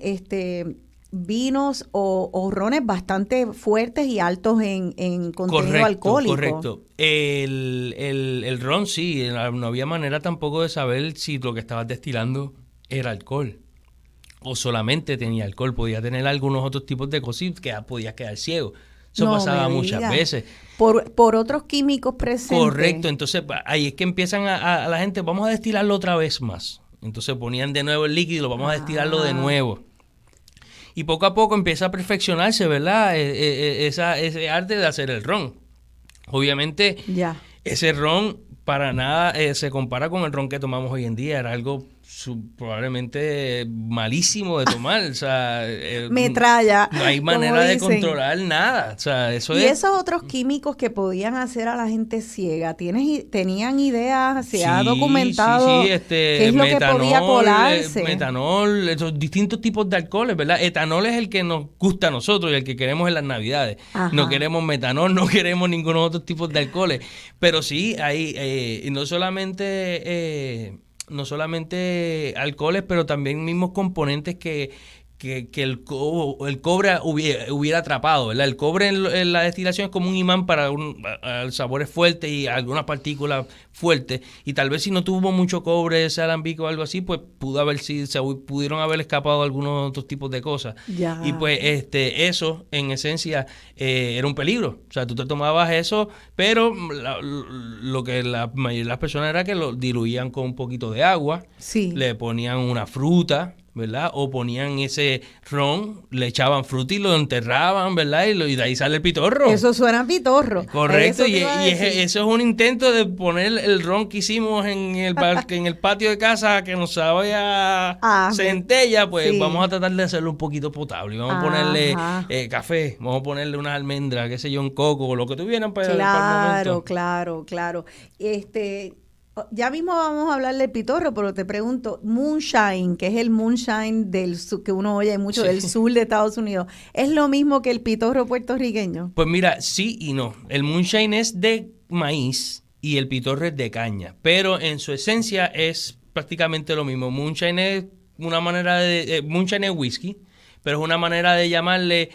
vinos o rones bastante fuertes y altos en contenido alcohólico. Correcto. El ron, sí, no había manera tampoco de saber si lo que estabas destilando era alcohol o solamente tenía alcohol. Podía tener algunos otros tipos de cosas que podías quedar ciego. Eso No pasaba me muchas digas. veces. Por otros químicos presentes. Correcto, entonces ahí es que empiezan a la gente, vamos a destilarlo otra vez más. Entonces ponían de nuevo el líquido, vamos a destilarlo de nuevo. Y poco a poco empieza a perfeccionarse, ¿verdad? Ese arte de hacer el ron. Obviamente, ese ron para nada se compara con el ron que tomamos hoy en día. Era algo probablemente malísimo de tomar. O sea, metralla. No hay manera de controlar nada. O sea, eso y esos otros químicos que podían hacer a la gente ciega, ¿tenían ideas? ¿Se ha documentado qué es lo que podía colarse? Metanol, esos distintos tipos de alcoholes, ¿verdad? Etanol es el que nos gusta a nosotros y el que queremos en las Navidades. Ajá. No queremos metanol, no queremos ninguno otro tipo de alcoholes. Pero sí, hay no solamente alcoholes, pero también mismos componentes que el cobre hubiera atrapado, ¿verdad? El cobre en la destilación es como un imán para sabores fuertes y algunas partículas fuertes, y tal vez si no tuvo mucho cobre ese alambique o algo así, pues pudieron haber escapado algunos otros tipos de cosas. Ya. Y pues eso en esencia era un peligro. O sea, tú te tomabas eso, pero lo que la mayoría de las personas era que lo diluían con un poquito de agua, le ponían una fruta, ¿verdad? O ponían ese ron, le echaban fruta y lo enterraban, ¿verdad? Y de ahí sale el pitorro. Eso suena a pitorro. Correcto, y eso es un intento de poner el ron que hicimos en el patio de casa, que nos sabía centella, pues vamos a tratar de hacerlo un poquito potable. Vamos a ponerle café, vamos a ponerle unas almendras, qué sé yo, un coco, lo que tuvieran para el momento. Claro. Ya mismo vamos a hablar del pitorro, pero te pregunto, moonshine, que es el moonshine que uno oye mucho del sur de Estados Unidos, ¿es lo mismo que el pitorro puertorriqueño? Pues mira, sí y no. El moonshine es de maíz y el pitorro es de caña, pero en su esencia es prácticamente lo mismo. Moonshine es una manera de... moonshine es whisky, pero es una manera de llamarle...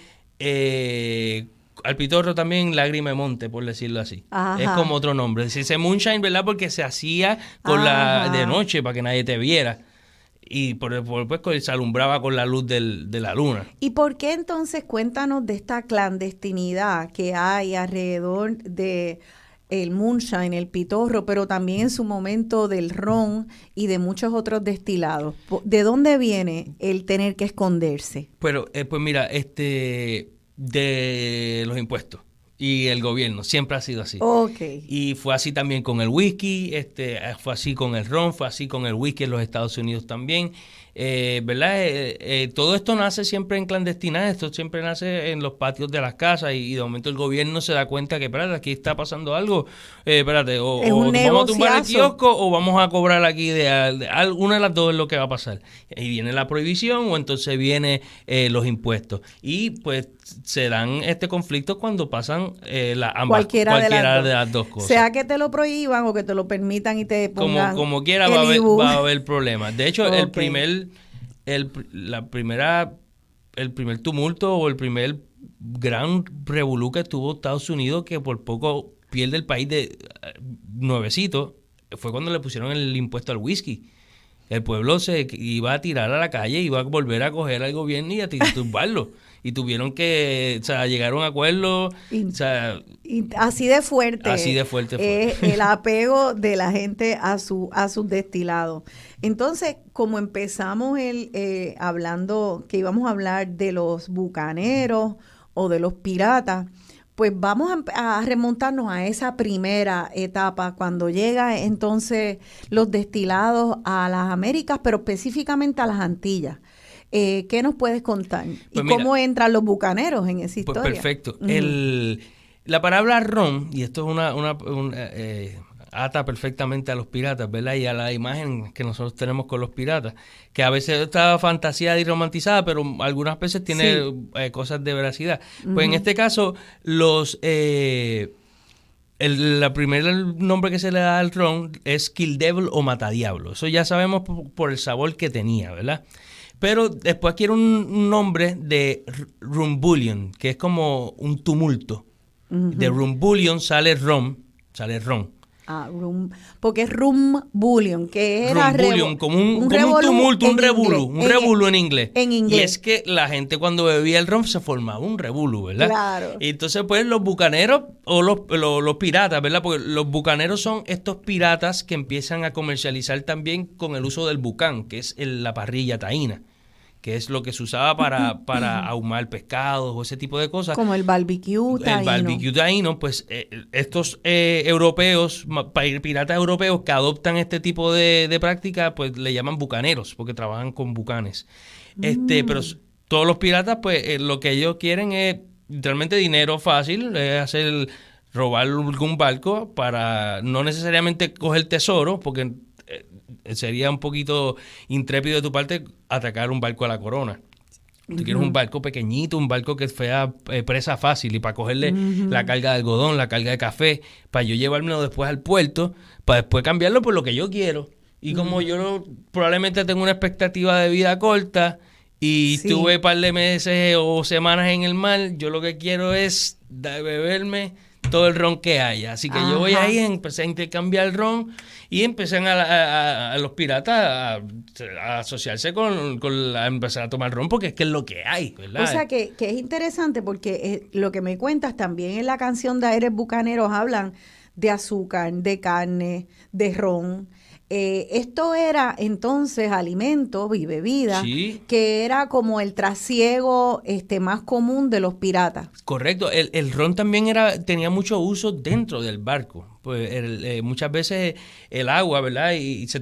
al pitorro también lágrima de monte, por decirlo así. Ajá. Es como otro nombre. Se dice moonshine, ¿verdad? Porque se hacía de noche para que nadie te viera. Y pues se alumbraba con la luz de la luna. ¿Y por qué entonces cuéntanos de esta clandestinidad que hay alrededor de el moonshine, el pitorro, pero también en su momento del ron y de muchos otros destilados? ¿De dónde viene el tener que esconderse? Pero, pues mira, de los impuestos y el gobierno, siempre ha sido así. Okay. Y fue así también con el whisky, fue así con el ron, fue así con el whisky en los Estados Unidos también. ¿Verdad? Todo esto nace siempre en clandestinidad, esto siempre nace en los patios de las casas y de momento el gobierno se da cuenta que, espérate, aquí está pasando algo, espérate, o vamos a tumbar el kiosco o vamos a cobrar aquí de alguna de las dos es lo que va a pasar. Y viene la prohibición o entonces viene los impuestos. Y pues se dan conflictos cuando pasan cualquiera de las dos cosas. Sea que te lo prohíban o que te lo permitan y te pongan como quiera va a haber problemas. De hecho, el primer tumulto o el primer gran revolú que tuvo Estados Unidos, que por poco pierde el país de nuevecito, fue cuando le pusieron el impuesto al whisky. El pueblo se iba a tirar a la calle, iba a volver a coger al gobierno y a tumbarlo. Y tuvieron que, llegar a un acuerdo. Y así de fuerte. Fue. El apego de la gente a sus destilados. Entonces, como empezamos hablando, que íbamos a hablar de los bucaneros o de los piratas, pues vamos a remontarnos a esa primera etapa, cuando llega entonces los destilados a las Américas, pero específicamente a las Antillas. ¿Qué nos puedes contar? Pues ¿y cómo entran los bucaneros en esa historia? Pues perfecto. La palabra ron, y esto es ata perfectamente a los piratas, ¿verdad? Y a la imagen que nosotros tenemos con los piratas, que a veces está fantaseada y romantizada, pero algunas veces tiene cosas de veracidad. Pues en este caso, el primer nombre que se le da al ron es Kill Devil o Matadiablo. Eso ya sabemos por el sabor que tenía, ¿verdad? Pero después quiere un nombre de Rumbullion, que es como un tumulto. Uh-huh. De Rumbullion sale ron. Porque es rum bullion, que era Rum bullion, como un tumulto, un revolú en inglés. En inglés. Y es que la gente cuando bebía el ron se formaba un revolú, ¿verdad? Claro. Y entonces pues los bucaneros o los piratas, ¿verdad? Porque los bucaneros son estos piratas que empiezan a comercializar también con el uso del bucán, que es la parrilla taína, que es lo que se usaba para ahumar pescados o ese tipo de cosas. Como el barbecue taíno. El barbecue taíno, pues estos europeos, piratas europeos que adoptan este tipo de práctica, pues le llaman bucaneros, porque trabajan con bucanes. Pero todos los piratas, pues lo que ellos quieren es literalmente dinero fácil, es robar algún barco para no necesariamente coger tesoro, porque sería un poquito intrépido de tu parte atacar un barco a la corona. Tú quieres un barco pequeñito, un barco que sea presa fácil y para cogerle la carga de algodón, la carga de café, para yo llevármelo después al puerto, para después cambiarlo por lo que yo quiero. Y como yo probablemente tengo una expectativa de vida corta y tuve un par de meses o semanas en el mar, yo lo que quiero es beberme todo el ron que haya. Así que yo voy ahí, empecé a intercambiar el ron y empecé a los piratas a asociarse a empezar a tomar ron, porque es que es lo que hay, ¿verdad? O sea que es interesante porque lo que me cuentas también en la canción de Aires Bucaneros hablan de azúcar, de carne, de ron. Esto era entonces alimento y bebida, que era como el trasiego más común de los piratas. Correcto, el ron también tenía mucho uso dentro del barco. Pues muchas veces el agua, ¿verdad?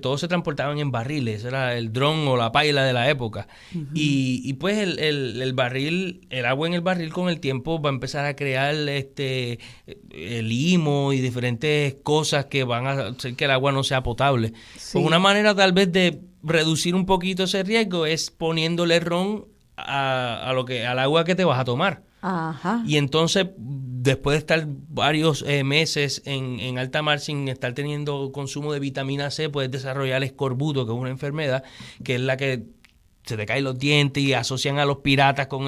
Todos se transportaban en barriles, era el dron o la paila de la época. Y pues el barril, el agua en el barril con el tiempo va a empezar a crear el limo y diferentes cosas que van a hacer que el agua no sea potable. Sí. Pues una manera tal vez de reducir un poquito ese riesgo es poniéndole ron al agua que te vas a tomar. Ajá. Y entonces, después de estar varios meses en alta mar sin estar teniendo consumo de vitamina C, puedes desarrollar escorbuto, que es una enfermedad, que es la que se te caen los dientes y asocian a los piratas con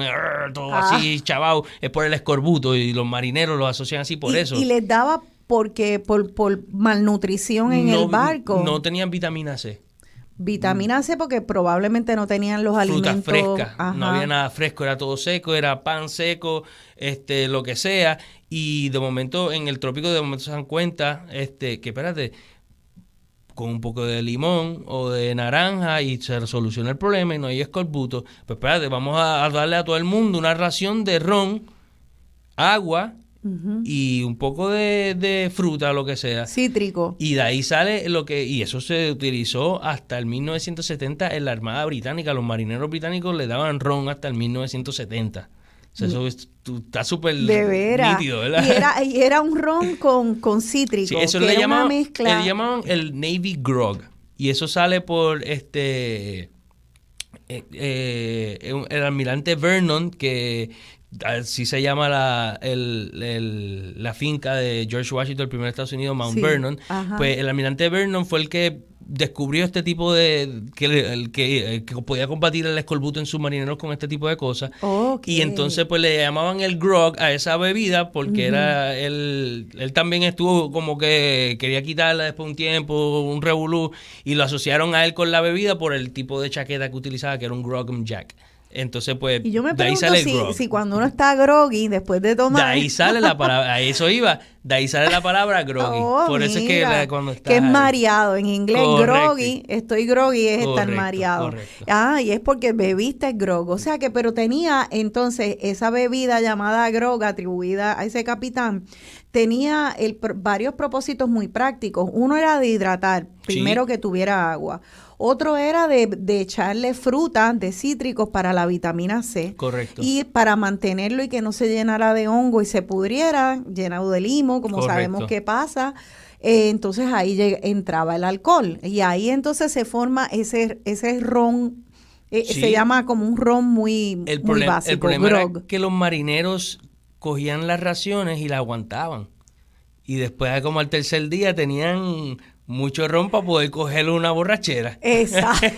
todo así, chavao, es por el escorbuto, y los marineros lo asocian así por eso. Y les daba porque por malnutrición en el barco. No tenían vitamina C. Vitamina C porque probablemente no tenían los alimentos. Frutas frescas, no había nada fresco, era todo seco, era pan seco, lo que sea. Y de momento, en el trópico, de momento se dan cuenta que, espérate, con un poco de limón o de naranja y se soluciona el problema y no hay escorbuto. Pues espérate, vamos a darle a todo el mundo una ración de ron, agua y un poco de fruta, lo que sea. Cítrico. Y de ahí sale y eso se utilizó hasta el 1970 en la Armada Británica. Los marineros británicos le daban ron hasta el 1970. O sea, eso está súper nítido, ¿verdad? Y era un ron con cítrico. Sí, eso que le era llamaban, una mezcla. le llamaban el Navy Grog. Y eso sale por el almirante Vernon, que así se llama la finca de George Washington, el primero de Estados Unidos, Mount Vernon. Ajá. Pues el almirante Vernon fue el que descubrió este tipo que podía combatir el escorbuto en sus marineros con este tipo de cosas. Okay. Y entonces pues le llamaban el grog a esa bebida porque era él también estuvo como que quería quitarla después de un tiempo, un revolú, y lo asociaron a él con la bebida por el tipo de chaqueta que utilizaba, que era un Grog'em Jack. Entonces, pues, y yo me de ahí pregunto sale el grog. si cuando uno está groggy, después de tomar... De ahí sale la palabra, a eso iba, de ahí sale la palabra groggy. Por eso mira, es que cuando estás que es ahí, mareado, en inglés correcto, groggy, estoy groggy es estar correcto, mareado. correcto. Y es porque bebiste grog. O sea que, pero tenía entonces esa bebida llamada grog atribuida a ese capitán, tenía varios propósitos muy prácticos. Uno era de hidratar, primero que tuviera agua. Otro era de echarle frutas de cítricos para la vitamina C. Correcto. Y para mantenerlo y que no se llenara de hongo y se pudriera, llenado de limo, como correcto, sabemos que pasa. Entonces ahí entraba el alcohol. Y ahí entonces se forma ese ron. Se llama como un ron muy básico. El problema grog. era que los marineros cogían las raciones y las aguantaban. Y después, como al tercer día, tenían mucho ron para poder cogerle una borrachera. Exacto.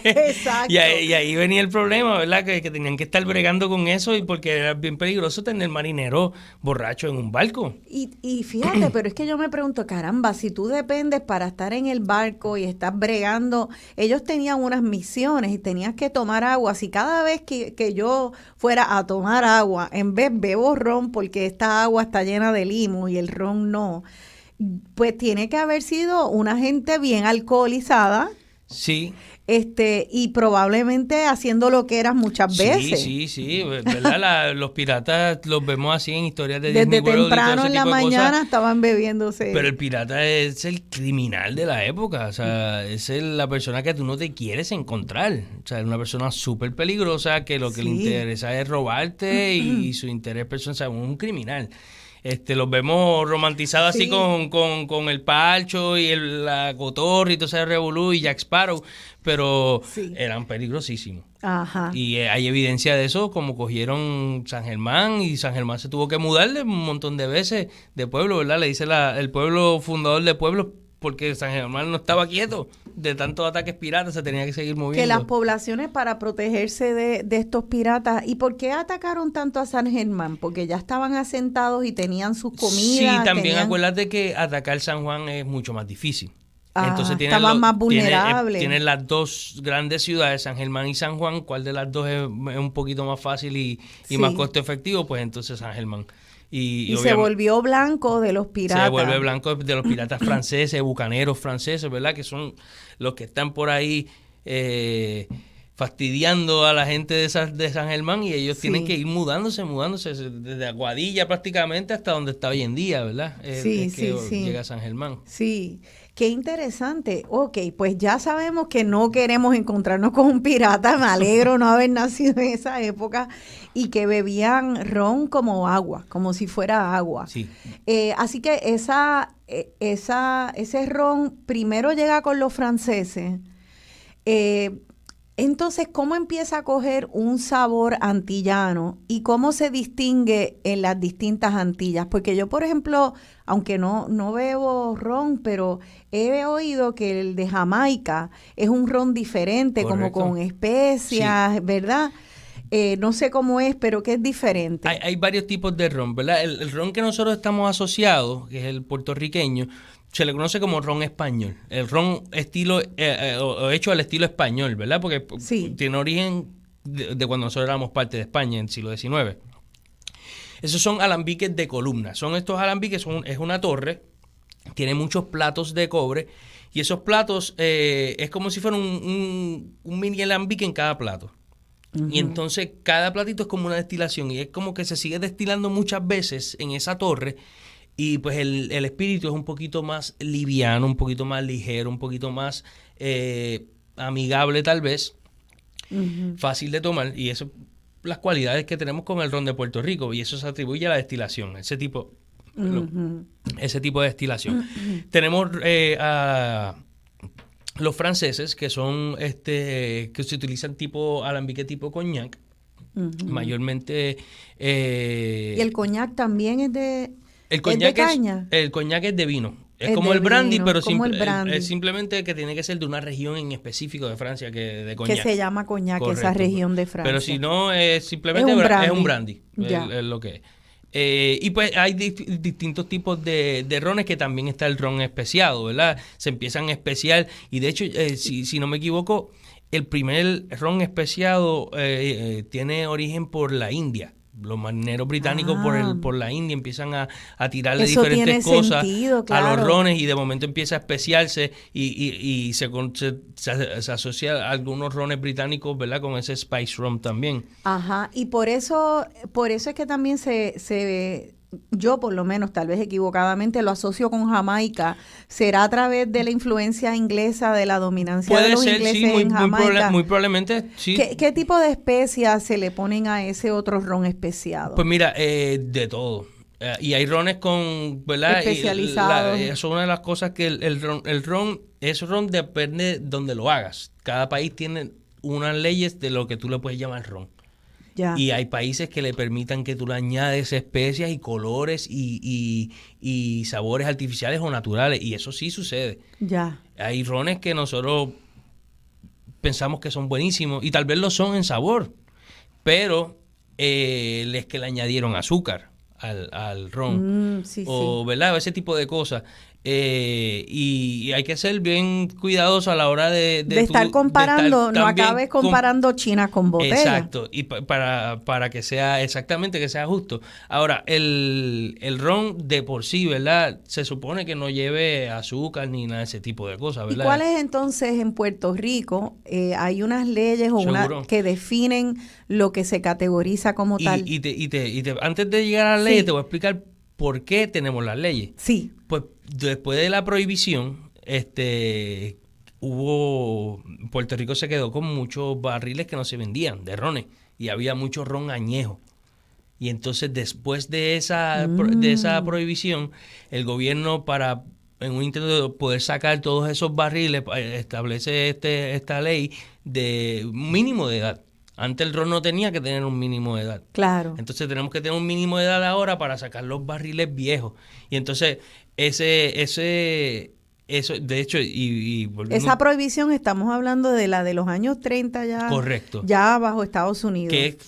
Y ahí venía el problema, ¿verdad? Que tenían que estar bregando con eso y porque era bien peligroso tener marineros borrachos en un barco. Y fíjate, pero es que yo me pregunto, caramba, si tú dependes para estar en el barco y estás bregando, ellos tenían unas misiones y tenías que tomar agua. Si cada vez que yo fuera a tomar agua, en vez bebo ron porque esta agua está llena de limo y el ron no, pues tiene que haber sido una gente bien alcoholizada. Sí. Y probablemente haciendo lo que eras muchas veces. Sí, ¿verdad? Los piratas los vemos así en historias de Desde Disney World y todo temprano ese en la tipo de mañana cosas. estaban bebiéndose. Pero el pirata es el criminal de la época, o sea, es la persona que tú no te quieres encontrar. O sea, es una persona súper peligrosa que lo que le interesa es robarte y su interés personal, o sea, un criminal. Los vemos romantizados así con el Palcho y la Cotorra y todo ese revolú y Jack Sparrow, pero eran peligrosísimos. Ajá. Y hay evidencia de eso, como cogieron San Germán y San Germán se tuvo que mudar un montón de veces de pueblo, ¿verdad? Le dice el pueblo fundador de pueblo, porque San Germán no estaba quieto de tantos ataques piratas, se tenía que seguir moviendo. Que las poblaciones para protegerse de estos piratas. ¿Y por qué atacaron tanto a San Germán? Porque ya estaban asentados y tenían sus comidas. Sí, también acuérdate que atacar San Juan es mucho más difícil. Entonces estaban más vulnerables. Tienen las dos grandes ciudades, San Germán y San Juan. ¿Cuál de las dos es un poquito más fácil y más costo efectivo? Pues entonces San Germán. Y se volvió blanco de los piratas. Se vuelve blanco de los piratas franceses, bucaneros franceses, ¿verdad? Que son los que están por ahí fastidiando a la gente de San Germán y ellos tienen que ir mudándose desde Aguadilla prácticamente hasta donde está hoy en día, ¿verdad? Llega a San Germán. Sí, qué interesante. Ok, pues ya sabemos que no queremos encontrarnos con un pirata. Me alegro no haber nacido en esa época y que bebían ron como agua, como si fuera agua. Sí. Así que ese ron primero llega con los franceses. Entonces, ¿cómo empieza a coger un sabor antillano y cómo se distingue en las distintas Antillas? Porque yo, por ejemplo, aunque no bebo ron, pero he oído que el de Jamaica es un ron diferente, correcto, como con especias, ¿verdad? No sé cómo es, pero que es diferente. Hay varios tipos de ron, ¿verdad? El ron que nosotros estamos asociados, que es el puertorriqueño, se le conoce como ron español. El ron estilo hecho al estilo español, ¿verdad? Porque tiene origen de cuando nosotros éramos parte de España en el siglo XIX. Esos son alambiques de columna. Son estos alambiques, es una torre, tiene muchos platos de cobre y esos platos es como si fuera un mini alambique en cada plato. Uh-huh. Y entonces cada platito es como una destilación y es como que se sigue destilando muchas veces en esa torre. Y pues el espíritu es un poquito más liviano, un poquito más ligero, un poquito más amigable tal vez, fácil de tomar. Y eso las cualidades que tenemos con el ron de Puerto Rico. Y eso se atribuye a la destilación, ese tipo de destilación. Tenemos a los franceses, que son que se utilizan tipo alambique, tipo coñac. Mayormente... ¿Y el coñac también es de...? El coñac ¿es de caña? El coñac es de vino. Es como el brandy, vino, pero es simplemente que tiene que ser de una región en específico de Francia que de coñac. Que se llama coñac, correcto, esa región de Francia. Pero si no, simplemente es un brandy. Es lo que es. Y pues hay distintos tipos de rones, que también está el ron especiado, ¿verdad? Se empiezan a especiar y de hecho, si no me equivoco, el primer ron especiado tiene origen por la India. Los marineros británicos por la India empiezan a tirarle eso diferentes cosas claro, a los rones y de momento empieza a especiarse y se asocia a algunos rones británicos, ¿verdad? Con ese spice rum también. Ajá, y por eso es que también yo por lo menos, tal vez equivocadamente, lo asocio con Jamaica. ¿Será a través de la influencia inglesa, de la dominancia de los ingleses en Jamaica? Muy probablemente, sí. ¿Qué tipo de especias se le ponen a ese otro ron especiado? Pues mira, de todo. Y hay rones con, ¿verdad? Especializados. Eso es una de las cosas que el ron, ese ron depende de donde lo hagas. Cada país tiene unas leyes de lo que tú le puedes llamar ron. Ya. Y hay países que le permitan que tú le añades especias y colores y sabores artificiales o naturales. Y eso sí sucede. Ya. Hay rones que nosotros pensamos que son buenísimos y tal vez lo son en sabor, pero es que le añadieron azúcar al ron. Sí, o sí. ¿verdad? Ese tipo de cosas. Y hay que ser bien cuidadoso a la hora de Estar comparando, no también acabes comparando China con botella. Exacto, y para que sea exactamente, que sea justo. Ahora, el ron de por sí, ¿verdad? Se supone que no lleve azúcar ni nada de ese tipo de cosas, ¿verdad? ¿Y cuáles entonces en Puerto Rico hay unas leyes o Seguro. que definen lo que se categoriza como tal? Antes de llegar a las leyes, Sí. te voy a explicar por qué tenemos las leyes. Sí. Pues después de la prohibición, Puerto Rico se quedó con muchos barriles que no se vendían de rones y había mucho ron añejo. Y entonces después de esa prohibición, el gobierno en un intento de poder sacar todos esos barriles, establece esta ley de un mínimo de edad. Antes el ron no tenía que tener un mínimo de edad. Claro. Entonces tenemos que tener un mínimo de edad ahora para sacar los barriles viejos. Y entonces eso, de hecho, y volviendo, Esa prohibición estamos hablando de la de los años 30 ya. Correcto. Ya bajo Estados Unidos. que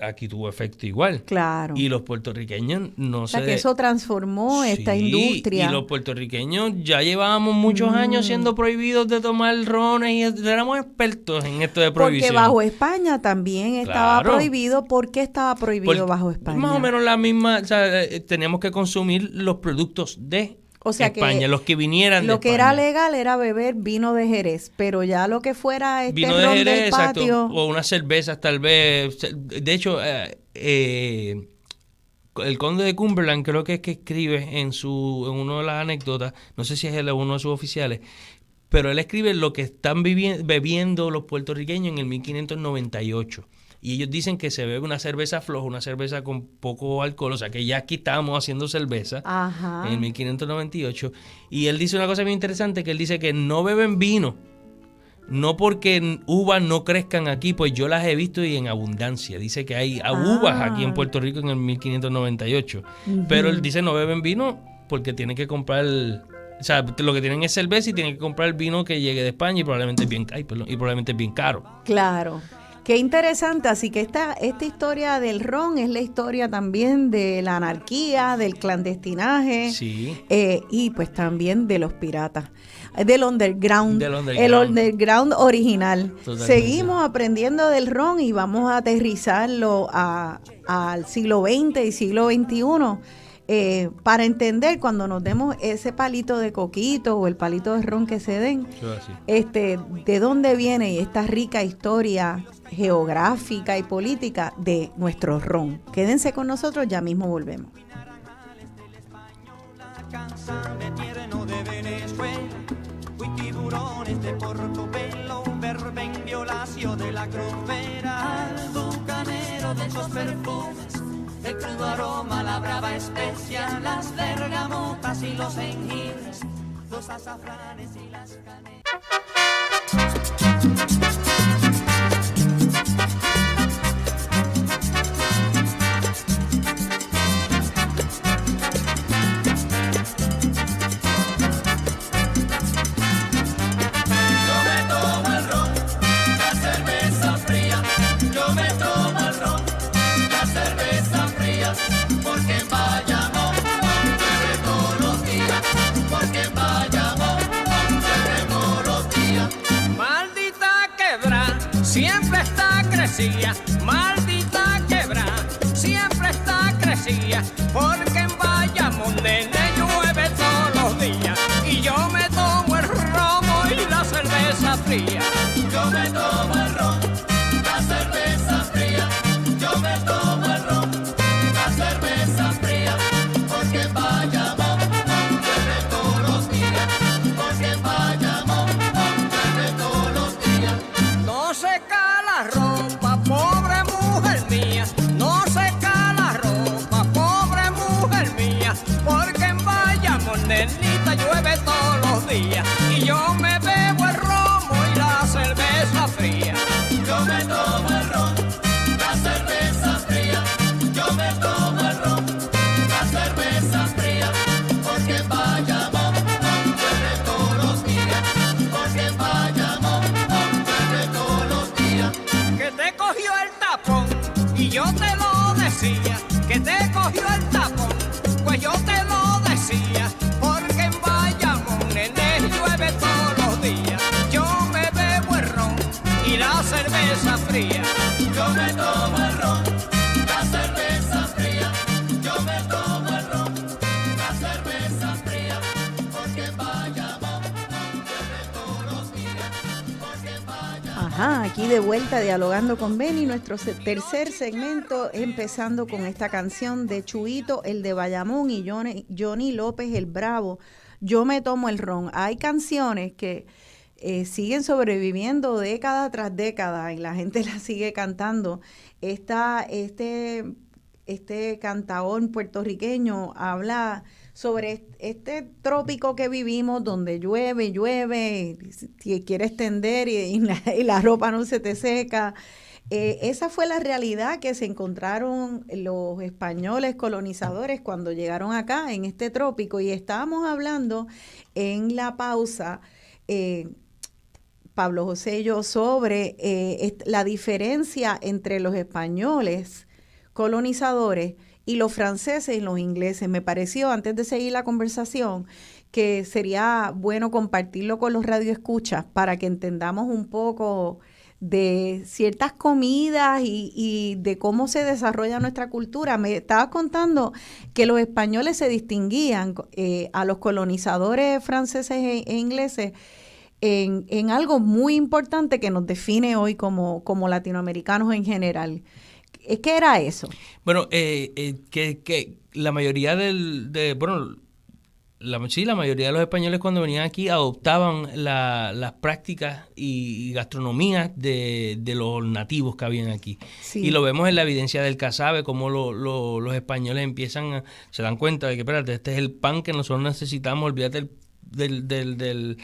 aquí tuvo efecto igual. Claro. Y los puertorriqueños no O sea, se... que eso transformó esta Sí, industria. Y los puertorriqueños ya llevábamos muchos años siendo prohibidos de tomar rones y éramos expertos en esto de prohibición. Porque bajo España también estaba Claro. prohibido. ¿Por qué estaba prohibido Porque bajo España? Más o menos la misma, o sea, teníamos que consumir los productos de O sea que España, los que vinieran de lo que España. era legal era beber vino de Jerez, pero ya lo que fuera Vino de ron Jerez, del exacto, patio, o unas cervezas tal vez. De hecho, el conde de Cumberland creo que es que escribe en una de las anécdotas, no sé si es uno de sus oficiales, pero él escribe lo que están bebiendo los puertorriqueños en el 1598. Y ellos dicen que se bebe una cerveza floja, una cerveza con poco alcohol, o sea que ya aquí estábamos haciendo cerveza Ajá. en el 1598. Y él dice una cosa bien interesante, que él dice que no beben vino, no porque uvas no crezcan aquí, pues yo las he visto y en abundancia. Dice que hay uvas aquí en Puerto Rico en el 1598. Pero él dice no beben vino porque tienen que comprar... O sea, lo que tienen es cerveza y tienen que comprar el vino que llegue de España y probablemente es bien caro. Claro. Qué interesante, así que esta historia del ron es la historia también de la anarquía, del clandestinaje, Sí. Y pues también de los piratas, del underground, Del underground. el underground original. Totalmente. Seguimos aprendiendo del ron y vamos a aterrizarlo al siglo XX y siglo XXI. Para entender cuando nos demos ese palito de coquito o el palito de ron que se den, Eso es así. de dónde viene esta rica historia geográfica y política de nuestro ron. Quédense con nosotros, ya mismo volvemos. Casa de tierno de Venezuela, y tiburones de Portobelo, verbe en violacio de la cruzera, al bucanero de esos perfumes, el crudo aroma, la brava especia, las bergamotas y los jengibres, los azafranes y las canela. Siempre está crecía, maldita quebra, siempre está crecía, porque en Bayamón nene llueve todos los días, y yo me tomo el romo y la cerveza fría. Yo me tomo el ron, la cerveza fría, yo me tomo el ron, la cerveza fría, porque en Bayamón llueve todos los días, porque en Bayamón llueve todos los días. No seca la ropa, pobre mujer mía, no seca la ropa, pobre mujer mía, porque en Bayamón, nenita, llueve todos los días, y yo me bebo el romo y la cerveza fría. Yo me tomo el ron, la cerveza Y yo te lo decía, que te cogió el tapón, pues yo te lo decía, porque en Bayamón, nene, llueve todos los días. Yo me bebo el ron y la cerveza fría. Yo me tomo el ron, la cerveza fría. Yo me tomo el ron, la cerveza fría, porque en Bayamón llueve todos los días, porque en Bayamón. Ajá, aquí de vuelta dialogando con Beni, nuestro tercer segmento, empezando con esta canción de Chuito, el de Bayamón, y Johnny López, el Bravo, Yo me tomo el ron. Hay canciones que siguen sobreviviendo década tras década y la gente las sigue cantando. Este cantaor puertorriqueño habla sobre este trópico que vivimos donde llueve, si quieres tender y la ropa no se te seca. Esa fue la realidad que se encontraron los españoles colonizadores cuando llegaron acá en este trópico, y estábamos hablando en la pausa, Pablo José y yo, sobre la diferencia entre los españoles colonizadores y los franceses y los ingleses. Me pareció, antes de seguir la conversación, que sería bueno compartirlo con los radioescuchas para que entendamos un poco de ciertas comidas y de cómo se desarrolla nuestra cultura. Me estabas contando que los españoles se distinguían a los colonizadores franceses e ingleses en algo muy importante que nos define hoy como latinoamericanos en general. ¿Qué era eso? Bueno, que la mayoría la mayoría de los españoles cuando venían aquí adoptaban las prácticas y gastronomías de los nativos que habían aquí. Sí. Y lo vemos en la evidencia del casabe, como los españoles se dan cuenta de que, espérate, este es el pan que nosotros necesitamos, olvídate del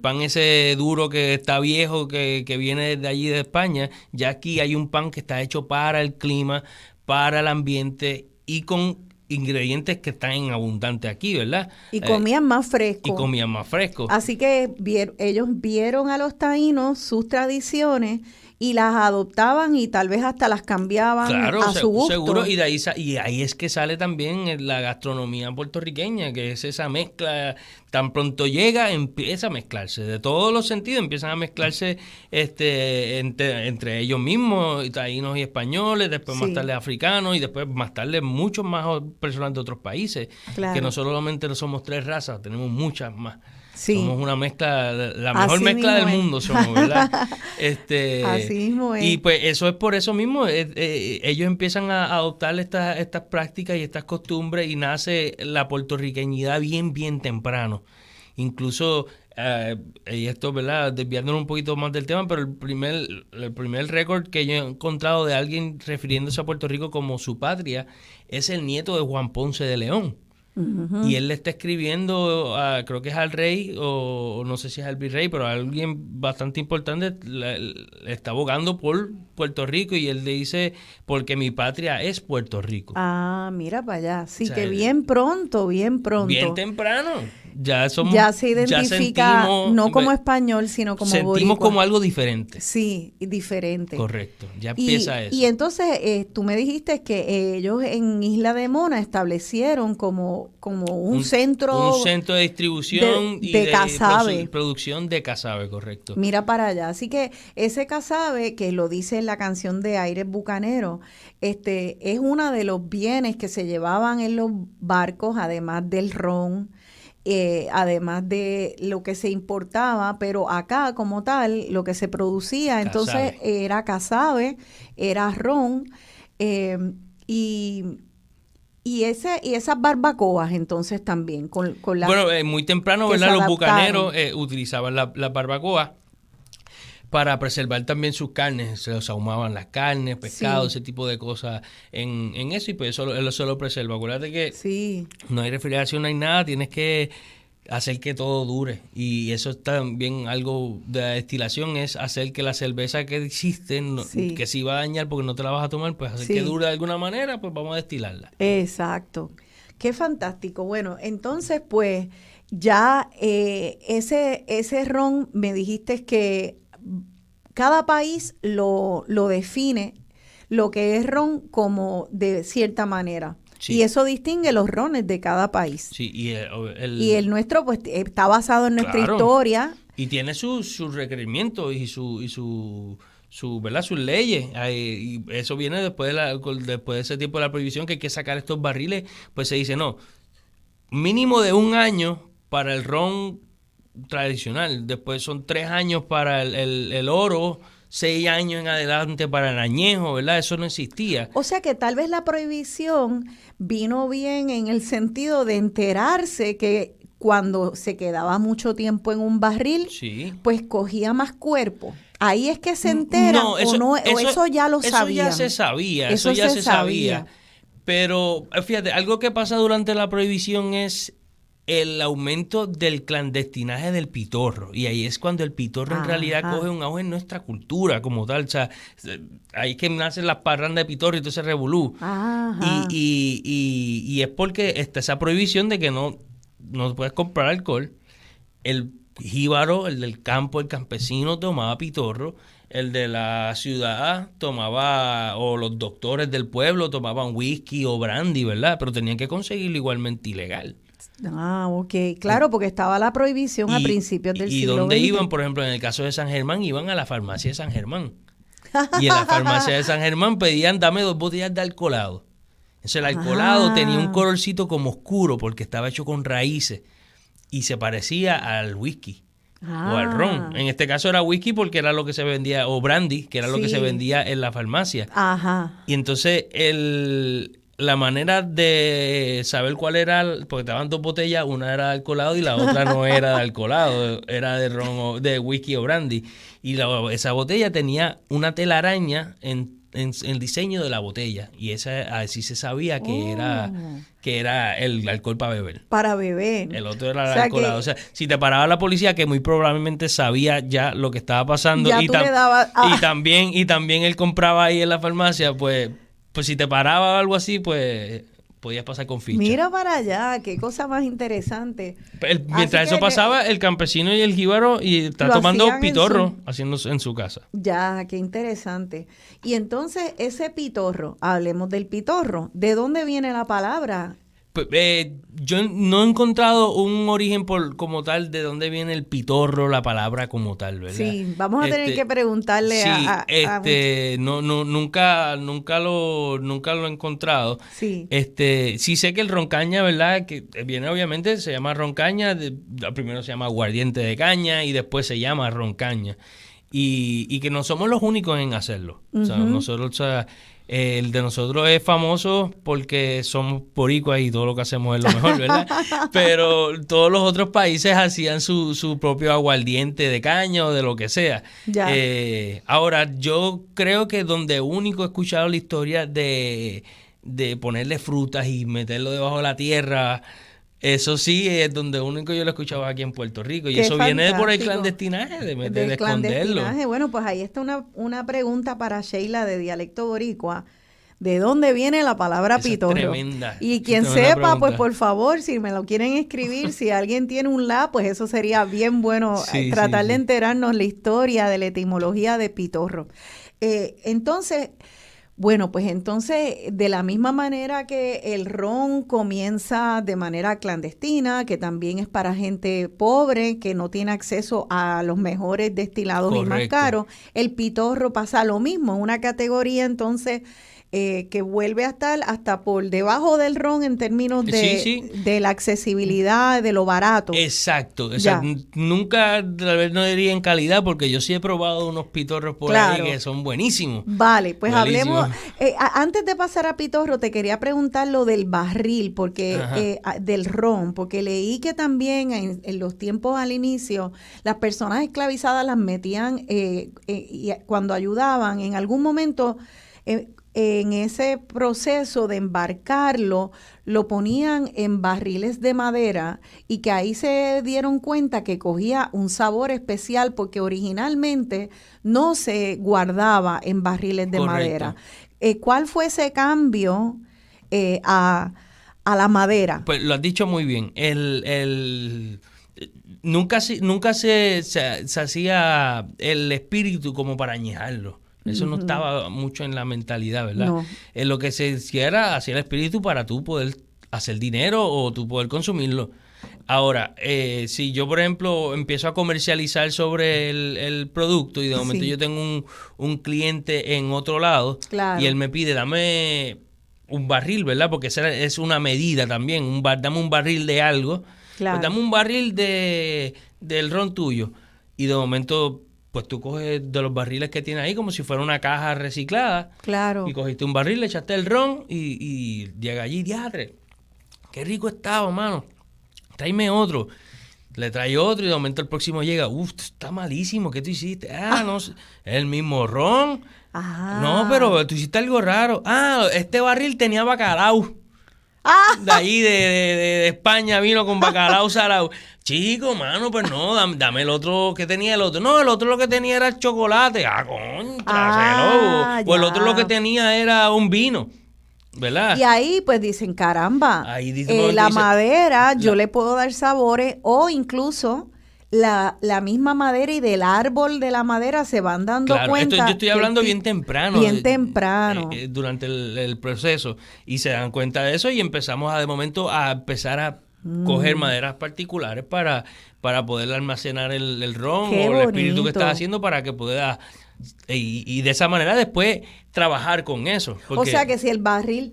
pan ese duro que está viejo, que viene de allí de España. Ya aquí hay un pan que está hecho para el clima, para el ambiente y con ingredientes que están abundantes aquí, ¿verdad? Y comían más fresco. Así que ellos vieron a los taínos sus tradiciones y las adoptaban y tal vez hasta las cambiaban a su gusto. Seguro, y ahí es que sale también la gastronomía puertorriqueña, que es esa mezcla. Tan pronto llega, empieza a mezclarse, de todos los sentidos empiezan a mezclarse entre ellos mismos, taínos y españoles, después más tarde africanos y después más tarde muchos más personas de otros países, que no solamente no somos 3 razas, tenemos muchas más. Sí. Somos una mezcla, la mejor así mezcla del mundo somos, ¿verdad? Así mismo es. Y pues eso es por eso mismo, ellos empiezan a adoptar estas prácticas y estas costumbres y nace la puertorriqueñidad bien temprano. Incluso, y esto, ¿verdad? Desviándonos un poquito más del tema, pero el primer récord que yo he encontrado de alguien refiriéndose a Puerto Rico como su patria es el nieto de Juan Ponce de León. Uh-huh. Y él le está escribiendo, creo que es al rey, o no sé si es al virrey, pero a alguien bastante importante, le está abogando por Puerto Rico, y él le dice, porque mi patria es Puerto Rico. Ah, mira para allá. Sí, o sea, que bien pronto. Bien temprano. Ya se identifica no como español, sino como sentimos boricua. Como algo diferente. Sí, diferente. Correcto, ya empieza eso. Y entonces tú me dijiste que ellos en Isla de Mona establecieron como un centro de distribución de casabe. Producción de casabe, correcto. Mira para allá. Así que ese casabe, que lo dice en la canción de Aires Bucanero, es uno de los bienes que se llevaban en los barcos, además del ron, además de lo que se importaba, pero acá como tal, lo que se producía, casabe. Entonces era casabe, era ron, y esas barbacoas entonces también con la... Bueno, muy temprano, ¿verdad? Los bucaneros utilizaban la barbacoa para preservar también sus carnes. Se los ahumaban las carnes, pescado, ese tipo de cosas en eso, y pues eso lo preserva. Acuérdate que no hay refrigeración, no hay nada, tienes que hacer que todo dure, y eso es también algo de la destilación, es hacer que la cerveza que existe, que se iba a dañar porque no te la vas a tomar, pues hacer que dure de alguna manera, pues vamos a destilarla. Exacto. Qué fantástico. Bueno, entonces pues ya ese ron, me dijiste que cada país lo define lo que es ron como de cierta manera. Sí. Y eso distingue los rones de cada país. Sí, y Y el nuestro pues está basado en nuestra Claro. historia. Y tiene sus requerimientos y ¿verdad? Sus leyes. Y eso viene después después de ese tiempo de la prohibición, que hay que sacar estos barriles. Pues se dice, no, mínimo de 1 año para el ron tradicional. Después son 3 años para el oro, 6 años en adelante para el añejo, ¿verdad? Eso no existía. O sea que tal vez la prohibición vino bien en el sentido de enterarse que cuando se quedaba mucho tiempo en un barril, Sí. pues cogía más cuerpo. Ahí es que se entera o eso ya lo sabían. Eso ya se sabía, Eso eso ya se se sabía. Pero fíjate, algo que pasa durante la prohibición es el aumento del clandestinaje del pitorro. Y ahí es cuando el pitorro en realidad Ajá. coge un auge en nuestra cultura como tal. O sea, ahí es que nacen las parrandas de pitorro y todo ese revolú. Ajá. Y es porque está esa prohibición de que no puedes comprar alcohol. El jíbaro, el del campo, el campesino tomaba pitorro. El de la ciudad tomaba, o los doctores del pueblo tomaban whisky o brandy, ¿verdad? Pero tenían que conseguirlo igualmente ilegal. Ok. Claro, porque estaba la prohibición a principios del ¿Y siglo dónde XX. iban? Por ejemplo, en el caso de San Germán, iban a la farmacia de San Germán. Y en la farmacia de San Germán pedían, dame 2 botellas de alcoholado. Entonces el alcoholado tenía un colorcito como oscuro porque estaba hecho con raíces y se parecía al whisky o al ron. En este caso era whisky porque era lo que se vendía, o brandy, que era lo que Sí. se vendía en la farmacia. Ajá. Y entonces la manera de saber cuál era, porque estaban 2 botellas, una era de alcoholado y la otra no era de alcoholado, era de ron, de whisky o brandy. Y esa botella tenía una telaraña en el diseño de la botella, y así se sabía que era el alcohol para beber. Para beber. El otro era O el sea alcoholado. que- O sea, si te paraba la policía, que muy probablemente sabía ya lo que estaba pasando, Ya y, tú le dabas- y también él compraba ahí en la farmacia, pues si te paraba o algo así, pues podías pasar con ficha. Mira para allá, qué cosa más interesante. Mientras Así eso que pasaba, el campesino y el jíbaro y está Lo tomando hacían en pitorro haciendo en su casa. Ya, qué interesante. Y entonces, ese pitorro, hablemos del pitorro. ¿De dónde viene la palabra? Yo no he encontrado un origen como tal de dónde viene el pitorro, la palabra como tal, ¿verdad? Sí, vamos a tener que preguntarle sí, a nunca lo he encontrado. Sí. Sí sé que el roncaña, ¿verdad? Que viene obviamente, se llama roncaña, primero se llama aguardiente de caña y después se llama roncaña. Y que no somos los únicos en hacerlo. O sea, nosotros, o sea, el de nosotros es famoso porque somos boricuas y todo lo que hacemos es lo mejor, ¿verdad? Pero todos los otros países hacían su propio aguardiente de caña o de lo que sea. Ya. Ahora, yo creo que donde único he escuchado la historia de ponerle frutas y meterlo debajo de la tierra, eso sí es donde único yo lo he escuchado aquí en Puerto Rico. Y Qué eso viene por el fantástico. clandestinaje, de Del esconderlo. clandestinaje. Bueno, pues ahí está una pregunta para Sheila de Dialecto Boricua. ¿De dónde viene la palabra Esa es pitorro? tremenda. Y quien Tremenda sepa, pues pregunta. por favor, si me lo quieren escribir, si alguien tiene un la, pues eso sería bien bueno, Sí, tratar sí, de sí. enterarnos la historia de la etimología de pitorro. Entonces, bueno, pues entonces, de la misma manera que el ron comienza de manera clandestina, que también es para gente pobre, que no tiene acceso a los mejores destilados y más Correcto. caros, el pitorro pasa lo mismo, una categoría entonces que vuelve a estar hasta por debajo del ron en términos de la accesibilidad, de lo barato. Exacto. O sea, Ya. nunca, tal vez no diría en calidad, porque yo sí he probado unos pitorros por Claro. ahí que son buenísimos. Vale, pues Buenísimo. hablemos. Antes de pasar a pitorro, te quería preguntar lo del barril, porque del ron, porque leí que también en los tiempos al inicio, las personas esclavizadas las metían y cuando ayudaban, en algún momento, en ese proceso de embarcarlo, lo ponían en barriles de madera y que ahí se dieron cuenta que cogía un sabor especial porque originalmente no se guardaba en barriles de Correcto. madera. ¿Cuál fue ese cambio a la madera? Pues lo has dicho muy bien. Nunca se hacía el espíritu como para añejarlo. Eso no estaba mucho en la mentalidad, ¿verdad? No. En lo que se decía era hacer el espíritu para tú poder hacer dinero o tú poder consumirlo. Ahora, si yo, por ejemplo, empiezo a comercializar sobre el producto y de momento Sí. yo tengo un cliente en otro lado Claro. y él me pide, dame un barril, ¿verdad? Porque esa es una medida también, dame un barril de algo, Claro. pues dame un barril del ron tuyo. Y de momento, pues tú coges de los barriles que tienes ahí como si fuera una caja reciclada. Claro. Y cogiste un barril, le echaste el ron y llega allí, diadre, qué rico estaba, mano. Tráeme otro. Le trae otro y de momento el próximo llega, está malísimo, ¿qué tú hiciste? No sé, el mismo ron. Ah. No, pero tú hiciste algo raro. Este barril tenía bacalao. De ahí, de España, vino con bacalao salado. Chico, mano, pues no, dame el otro que tenía el otro. No, el otro lo que tenía era el chocolate. Contra, o el otro lo que tenía era un vino. ¿Verdad? Y ahí pues dicen, caramba, Ahí dice, la dice, madera yo le puedo dar sabores o incluso la misma madera y del árbol de la madera se van dando claro, cuenta. Esto yo estoy hablando que- bien temprano. Bien temprano. Durante el proceso. Y se dan cuenta de eso y empezamos de momento a empezar a coger maderas particulares para poder almacenar el ron Qué o el espíritu bonito. que estás haciendo para que pueda... Y de esa manera después trabajar con eso. O Porque sea que si el barril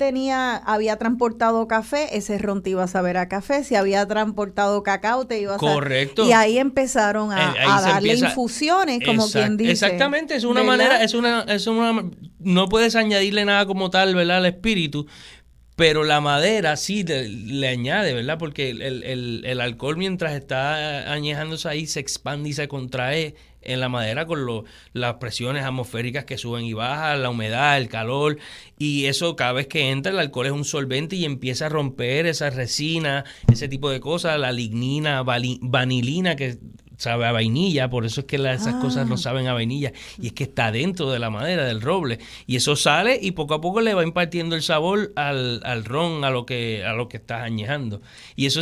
había transportado café, ese ron te iba a saber a café. Si había transportado cacao, te iba a saber. Correcto. Y ahí empezaron Ahí a se darle empieza- infusiones, como quien dice. Exactamente, es una ¿verdad? manera, es una, no puedes añadirle nada como tal, ¿verdad? Al espíritu, pero la madera sí le añade, ¿verdad? Porque el alcohol mientras está añejándose ahí se expande y se contrae en la madera con las presiones atmosféricas que suben y bajan, la humedad, el calor, y eso cada vez que entra el alcohol es un solvente y empieza a romper esa resina, ese tipo de cosas, la lignina, vanilina que sabe a vainilla, por eso es que esas cosas no saben a vainilla, y es que está dentro de la madera, del roble, y eso sale y poco a poco le va impartiendo el sabor al ron, a lo que estás añejando. Y eso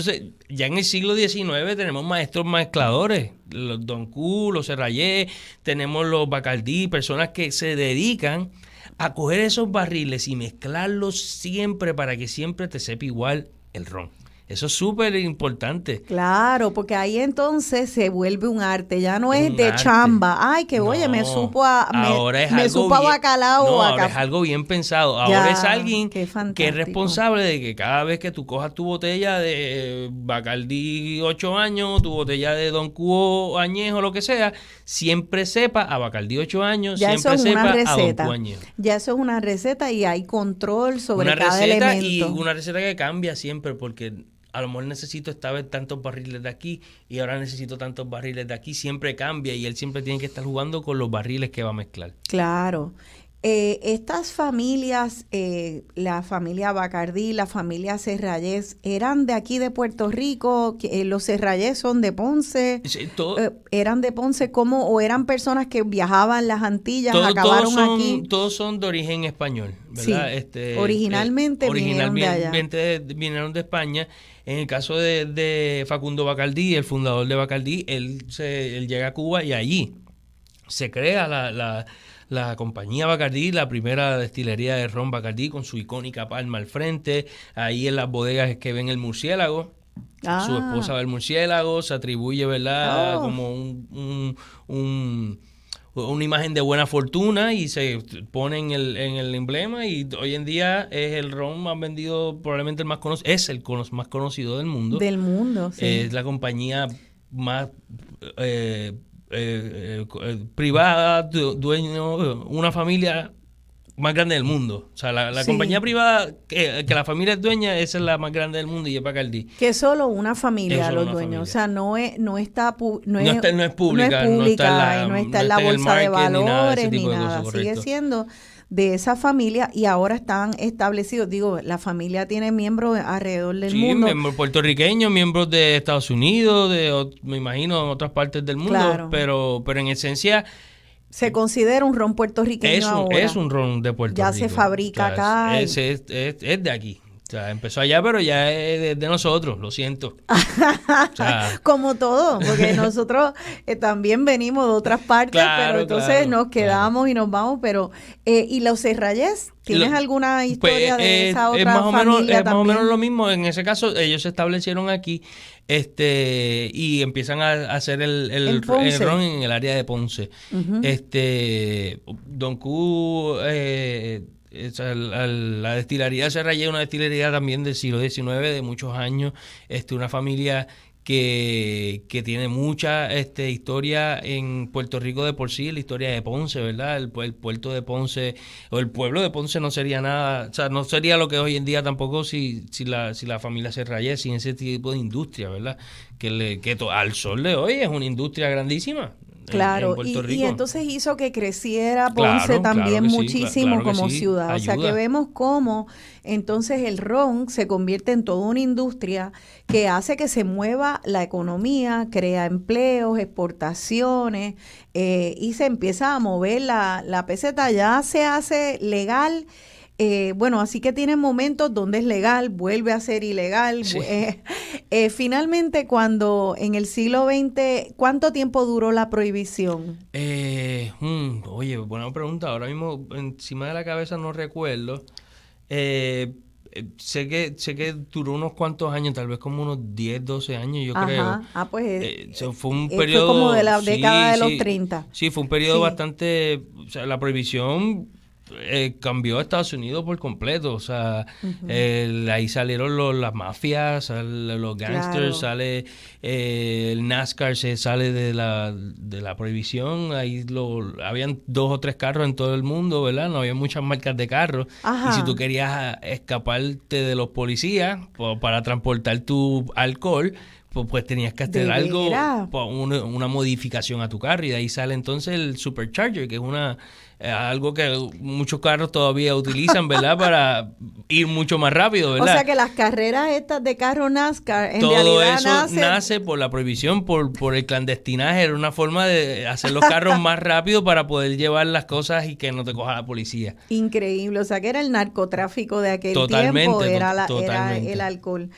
ya en el siglo XIX tenemos maestros mezcladores, los Don Q, los Serrayé, tenemos los Bacardí, personas que se dedican a coger esos barriles y mezclarlos siempre para que siempre te sepa igual el ron. Eso es súper importante. Claro, porque ahí entonces se vuelve un arte, ya no es Un de arte. chamba. Ay, que oye, me No, supo a ahora es me algo supo a bien- bacalao no, o a ahora es café. algo bien pensado. Ya, Ahora es alguien qué que es fantástico. responsable de que cada vez que tú cojas tu botella de Bacardí 8 años, tu botella de Don Q añejo, lo que sea, siempre sepa a Bacardí 8 años, Ya eso siempre es una sepa a Don receta. Q añejo. Ya eso es una receta y hay control sobre Una cada receta elemento. y una receta que cambia siempre porque a lo mejor necesito esta vez tantos barriles de aquí y ahora necesito tantos barriles de aquí, siempre cambia y él siempre tiene que estar jugando con los barriles que va a mezclar. Claro. Estas familias, la familia Bacardí, la familia Serrayés, ¿eran de aquí de Puerto Rico? ¿Los Serrayés son de Ponce? Sí, todo- ¿Eran de Ponce? ¿Cómo? ¿O eran personas que viajaban las Antillas, acabaron aquí? Todos son de origen español, ¿verdad? Sí, originalmente vinieron de allá. Vinieron de España. En el caso de Facundo Bacardí, el fundador de Bacardí, él llega a Cuba y allí se crea la compañía Bacardí, la primera destilería de ron Bacardí con su icónica palma al frente. Ahí en las bodegas es que ven el murciélago. Ah. Su esposa ve el murciélago, se atribuye, ¿verdad? Oh. Como una imagen de buena fortuna y se pone en el emblema y hoy en día es el ron más vendido, probablemente el más conocido, es el más conocido del mundo. Del mundo, sí. Es la compañía más privada, dueño, una familia más grande del mundo. O sea, la Sí. compañía privada que la familia es dueña, esa es la más grande del mundo y es Bacardí. Que solo una familia Es solo los una dueños. familia. O sea, no está No es pública, no está en la- y no está en no la está en el bolsa de market ni nada de valores ese ni tipo de nada. cosas, Sigue correcto. siendo de esa familia y ahora están establecidos. Digo, la familia tiene miembros alrededor del Sí, mundo. miembros puertorriqueños, miembros de Estados Unidos, me imagino en otras partes del mundo, Claro. pero en esencia Se considera un ron puertorriqueño ahora. es un ron de Puerto Ya Rico. se fabrica acá Es de aquí. O sea, empezó allá, pero ya es de nosotros, lo siento. O sea, Como todo, porque nosotros también venimos de otras partes, Claro, pero entonces claro, nos quedamos y nos vamos, pero ¿y los Serrayes? ¿Tienes alguna historia de esa es otra más o menos, familia es más o también? menos lo mismo. En ese caso, ellos se establecieron aquí y empiezan a hacer el Ponce. ron en el área de Ponce. Ujú. Don Q, la destilería Serrayes es una destilería también del siglo XIX, de muchos años, una familia que tiene mucha historia en Puerto Rico de por sí, la historia de Ponce, ¿verdad? El puerto de Ponce, o el pueblo de Ponce no sería nada, o sea, no sería lo que es hoy en día tampoco si la familia Serrayes, sin ese tipo de industria, ¿verdad? Al sol de hoy es una industria grandísima. Claro, en Puerto y Rico. entonces hizo que creciera Claro, Ponce también claro que sí, muchísimo claro que como sí, ciudad. O sea que ayuda. vemos cómo entonces el ron se convierte en toda una industria que hace que se mueva la economía, crea empleos, exportaciones y se empieza a mover la peseta. Ya se hace legal. Bueno, así que tiene momentos donde es legal, vuelve a ser ilegal. Sí. Finalmente, cuando en el siglo XX, ¿cuánto tiempo duró la prohibición? Oye, buena pregunta. Ahora mismo encima de la cabeza no recuerdo. Sé que duró unos cuantos años, tal vez como unos 10, 12 años, yo creo. Pues Fue un fue periodo... como de la sí, década de los sí, 30. Sí, fue un periodo Sí. bastante... O sea, la prohibición cambió a Estados Unidos por completo. O sea, ahí salieron las mafias, los gangsters, Claro. sale el NASCAR, se sale de la prohibición. Ahí habían 2 o 3 carros en todo el mundo, ¿verdad? No había muchas marcas de carros. Ajá. Y si tú querías escaparte de los policías para transportar tu alcohol, pues tenías que hacer ¿De algo, veras? una modificación a tu carro, y de ahí sale entonces el Supercharger, que es algo que muchos carros todavía utilizan, ¿verdad? Para ir mucho más rápido, ¿verdad? O sea que las carreras estas de carro NASCAR en Todo realidad eso nace por la prohibición, por el clandestinaje. Era una forma de hacer los carros más rápido para poder llevar las cosas y que no te coja la policía. Increíble, o sea que era el narcotráfico de aquel Totalmente, tiempo, era totalmente. el alcohol.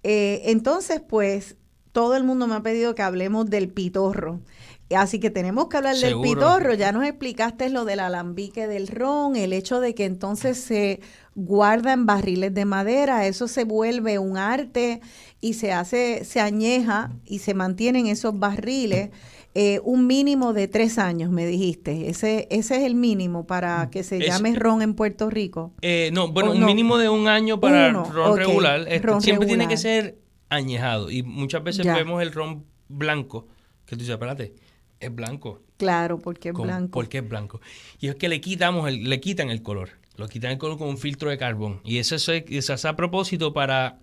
Entonces, pues, todo el mundo me ha pedido que hablemos del pitorro. Así que tenemos que hablar del Seguro. pitorro. Ya nos explicaste lo del alambique del ron, el hecho de que entonces se guarda en barriles de madera, eso se vuelve un arte y se añeja y se mantiene en esos barriles. Un mínimo de 3 años, me dijiste. Ese es el mínimo para que se llame ron en Puerto Rico. No, bueno, ¿O un no? mínimo de 1 año para ron ok, regular. ron Siempre tiene regular. que ser añejado. Y muchas veces Ya. vemos el ron blanco, que tú dices, espérate, es blanco. Claro, porque es blanco. ¿Por qué es blanco? Y es que le quitan el color. Lo quitan el color con un filtro de carbón. Y eso es a propósito para...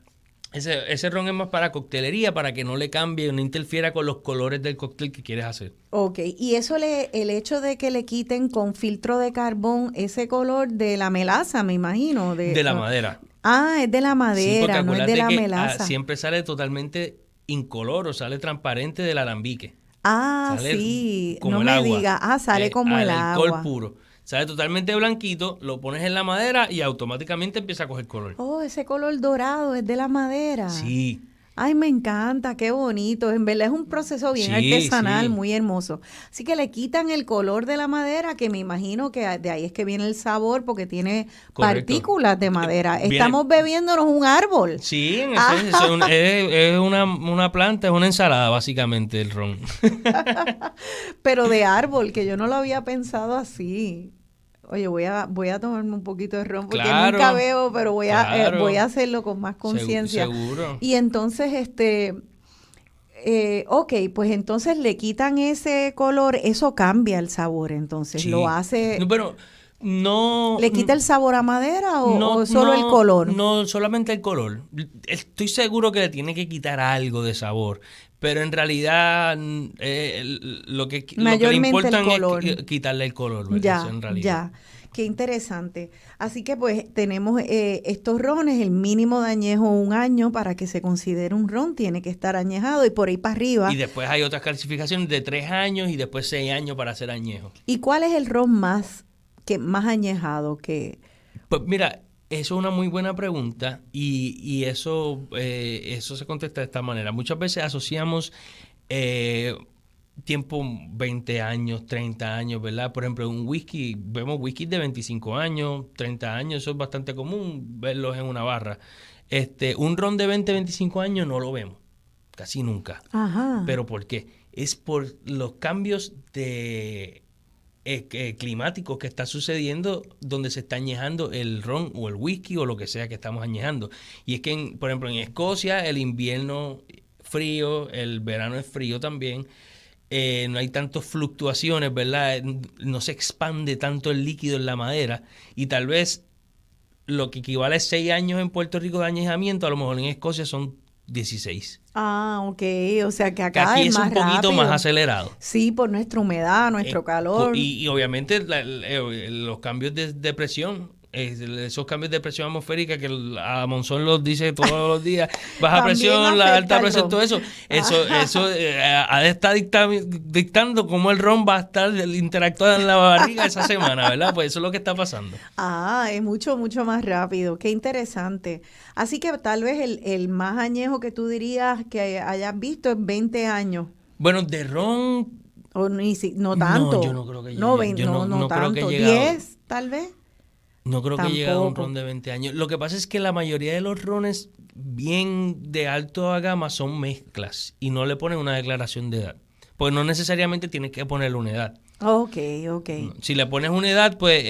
Ese ron es más para coctelería, para que no le cambie, no interfiera con los colores del cóctel que quieres hacer. Ok, y eso el hecho de que le quiten con filtro de carbón ese color de la melaza, me imagino. De la madera. Ah, es de la Sí, porque madera, no es de acuérdate la que melaza. siempre sale totalmente incoloro, sale transparente del alambique. Ah, Sale sí, como no el me agua. diga. Ah, sale como el alcohol agua. puro. Sale totalmente blanquito, lo pones en la madera y automáticamente empieza a coger color. Oh, ese color dorado es de la madera. Sí. Ay, me encanta, qué bonito. En verdad es un proceso bien Sí, artesanal, sí. muy hermoso. Así que le quitan el color de la madera, que me imagino que de ahí es que viene el sabor, porque tiene Correcto. partículas de madera. Viene- Estamos bebiéndonos un árbol. Sí, en esencia, es una planta, es una ensalada básicamente el ron. Pero de árbol, que yo no lo había pensado así. Oye, voy a tomarme un poquito de ron porque Claro, nunca veo, pero voy claro. a hacerlo con más conciencia. Seguro. Y entonces, ok, pues entonces le quitan ese color, eso cambia el sabor, entonces Sí. lo hace, No, pero no... ¿le quita el sabor a madera o, No, o solo el no, color? No, solamente el color. Estoy seguro que le tiene que quitar algo de sabor, pero en realidad lo que le Mayormente el importa color. es quitarle el color, ¿verdad? Ya, Eso en realidad. ya. Qué interesante. Así que pues tenemos estos rones, el mínimo de añejo 1 año para que se considere un ron, tiene que estar añejado y por ahí para arriba. Y después hay otras clasificaciones de 3 años y después 6 años para hacer añejo. ¿Y cuál es el ron más añejado que? Pues mira, Eso es una muy buena pregunta y eso se contesta de esta manera. Muchas veces asociamos tiempo 20 años, 30 años, ¿verdad? Por ejemplo, un whisky, vemos whisky de 25 años, 30 años, eso es bastante común verlos en una barra. Un ron de 20, 25 años no lo vemos, casi nunca. Ajá. ¿Pero por qué? Es por los cambios de climáticos que está sucediendo donde se está añejando el ron o el whisky o lo que sea que estamos añejando. Y es que, por ejemplo, en Escocia el invierno frío, el verano es frío también. No hay tantas fluctuaciones, ¿verdad? No se expande tanto el líquido en la madera y tal vez lo que equivale a 6 años en Puerto Rico de añejamiento, a lo mejor en Escocia son 16. Ah, ok, o sea que Que acá aquí es es más un poquito rápido. más acelerado. Sí, por nuestra humedad, nuestro calor. Y obviamente los cambios de presión, esos cambios de presión atmosférica que a Monzón los dice todos los días, baja También presión, la afecta alta al presión, ron. todo eso ha de estar dictando cómo el ron va a estar interactuando en la barriga esa semana, ¿verdad? Pues eso es lo que está pasando. Ah, es mucho, mucho más rápido. Qué interesante. Así que tal vez el más añejo que tú dirías que hayas visto es 20 años. Bueno, de ron, O no tanto. No, yo no creo que No, llegue. no No creo tanto. que he llegado. 10, tal vez. no creo que llegue a un Tampoco. ron de 20 años. Lo que pasa es que la mayoría de los rones bien de alta gama son mezclas y no le ponen una declaración de edad. Pues no necesariamente tienes que ponerle una edad. Ok, ok. Si le pones una edad, pues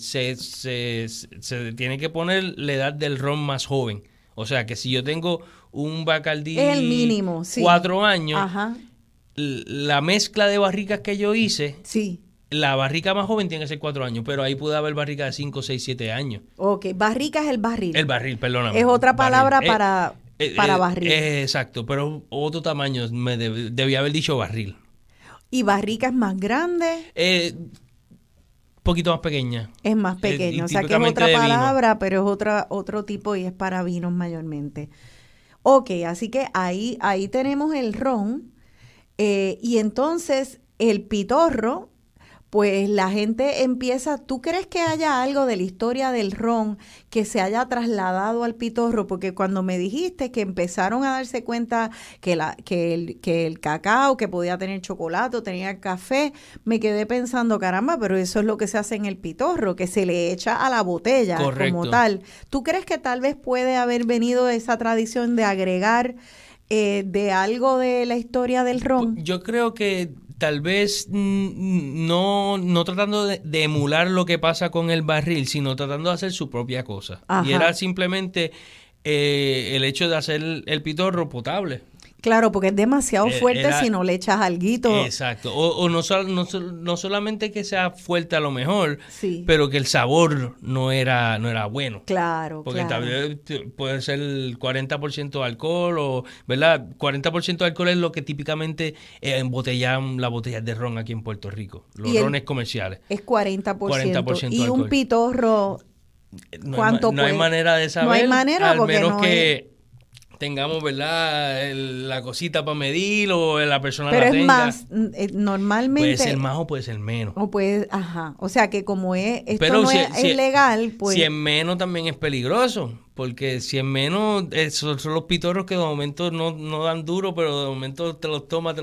se tiene que poner la edad del ron más joven. O sea, que si yo tengo un Bacardí Es el mínimo, sí. 4 años, Ajá, la mezcla de barricas que yo hice, sí. la barrica más joven tiene que ser 4 años, pero ahí puede haber barrica de 5, 6, 7 años. Ok, barrica es el barril. El barril, perdóname. Es otra palabra Barril. para barril. Exacto, pero otro tamaño, debía haber dicho barril. Y barrica es más grande, Poquito más pequeña. es más pequeño. y O sea que es típicamente otra de vino. palabra, pero es otro tipo y es para vinos mayormente. Ok, así que ahí tenemos el ron. Y entonces el pitorro, pues la gente empieza, ¿tú crees que haya algo de la historia del ron que se haya trasladado al pitorro? Porque cuando me dijiste que empezaron a darse cuenta que el cacao, que podía tener chocolate o tenía café, me quedé pensando, caramba, pero eso es lo que se hace en el pitorro, que se le echa a la botella Correcto. como tal. ¿Tú crees que tal vez puede haber venido esa tradición de agregar de algo de la historia del ron? Yo creo que tal vez no tratando de emular lo que pasa con el barril, sino tratando de hacer su propia cosa. Ajá. Y era simplemente el hecho de hacer el pitorro potable. Claro, porque es demasiado fuerte era- si no le echas alguito. Exacto. O no solamente que sea fuerte a lo mejor, Sí. pero que el sabor no era bueno. Claro, Porque claro. tal vez puede ser el 40% de alcohol, o, ¿verdad? 40% de alcohol es lo que típicamente embotellan las botellas de ron aquí en Puerto Rico, los Y el- rones comerciales. Es 40%. 40% Y un alcohol. pitorro, ¿cuánto No hay puede? manera de saber, No hay manera al porque menos no que tengamos, ¿verdad? La cosita para medir o la persona pero la es tenga. más, normalmente. Puede ser más o puede ser menos. O puede, ajá. O sea que como esto Pero no si- es si- legal, pues. Si es menos también es peligroso, porque si es menos, son los pitorros que de momento no dan duro, pero de momento te los tomas,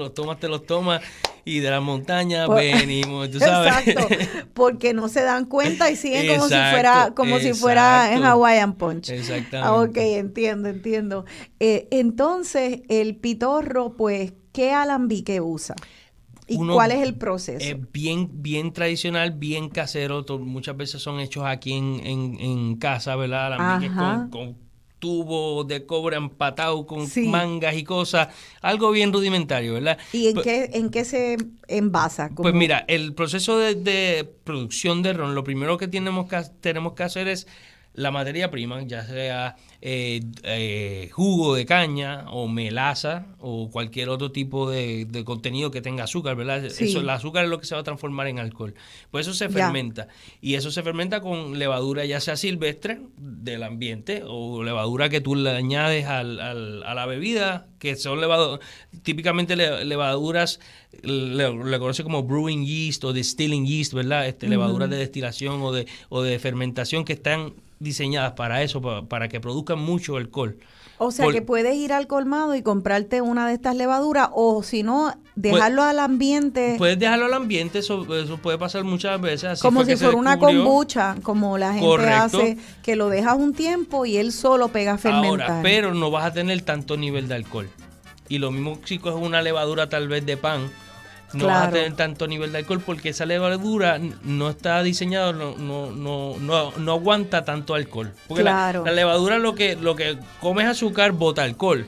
y de la montaña Pues- venimos, tú sabes. Exacto, porque no se dan cuenta y siguen como si Exacto, fuera en exacto. Hawaiian Punch. Exactamente. Ah, ok, entiendo. Entonces, el pitorro, pues, ¿qué alambique usa? ¿Y Uno- cuál es el proceso? Es bien tradicional, bien casero. Muchas veces son hechos aquí en casa, ¿verdad? Alambiques Ajá. con tubos de cobre empatados con Sí. mangas y cosas. Algo bien rudimentario, ¿verdad? ¿Y Pues- en qué se envasa? Pues mira, el proceso de producción de ron, lo primero que tenemos que hacer es la materia prima, ya sea jugo de caña o melaza o cualquier otro tipo de contenido que tenga azúcar, ¿verdad? Sí. Eso, el azúcar es lo que se va a transformar en alcohol. Pues eso se Ya. fermenta. Y eso se fermenta con levadura ya sea silvestre del ambiente o levadura que tú le añades a la bebida, que son típicamente levaduras, le conoce como brewing yeast o distilling yeast, ¿verdad? Levaduras de destilación o de fermentación que están diseñadas para eso, para que produzcan mucho alcohol. O sea, que puedes ir al colmado y comprarte una de estas levaduras, o si no, dejarlo al ambiente. Puedes dejarlo al ambiente, eso puede pasar muchas veces. Así como fue si fuera una kombucha, como la gente Correcto. hace, que lo dejas un tiempo y él solo pega a fermentar. Ahora, pero no vas a tener tanto nivel de alcohol. Y lo mismo si coges una levadura tal vez de pan, no vas a tener tanto nivel de alcohol porque esa levadura no está diseñada, no aguanta tanto alcohol. Porque la levadura lo que come es azúcar, bota alcohol.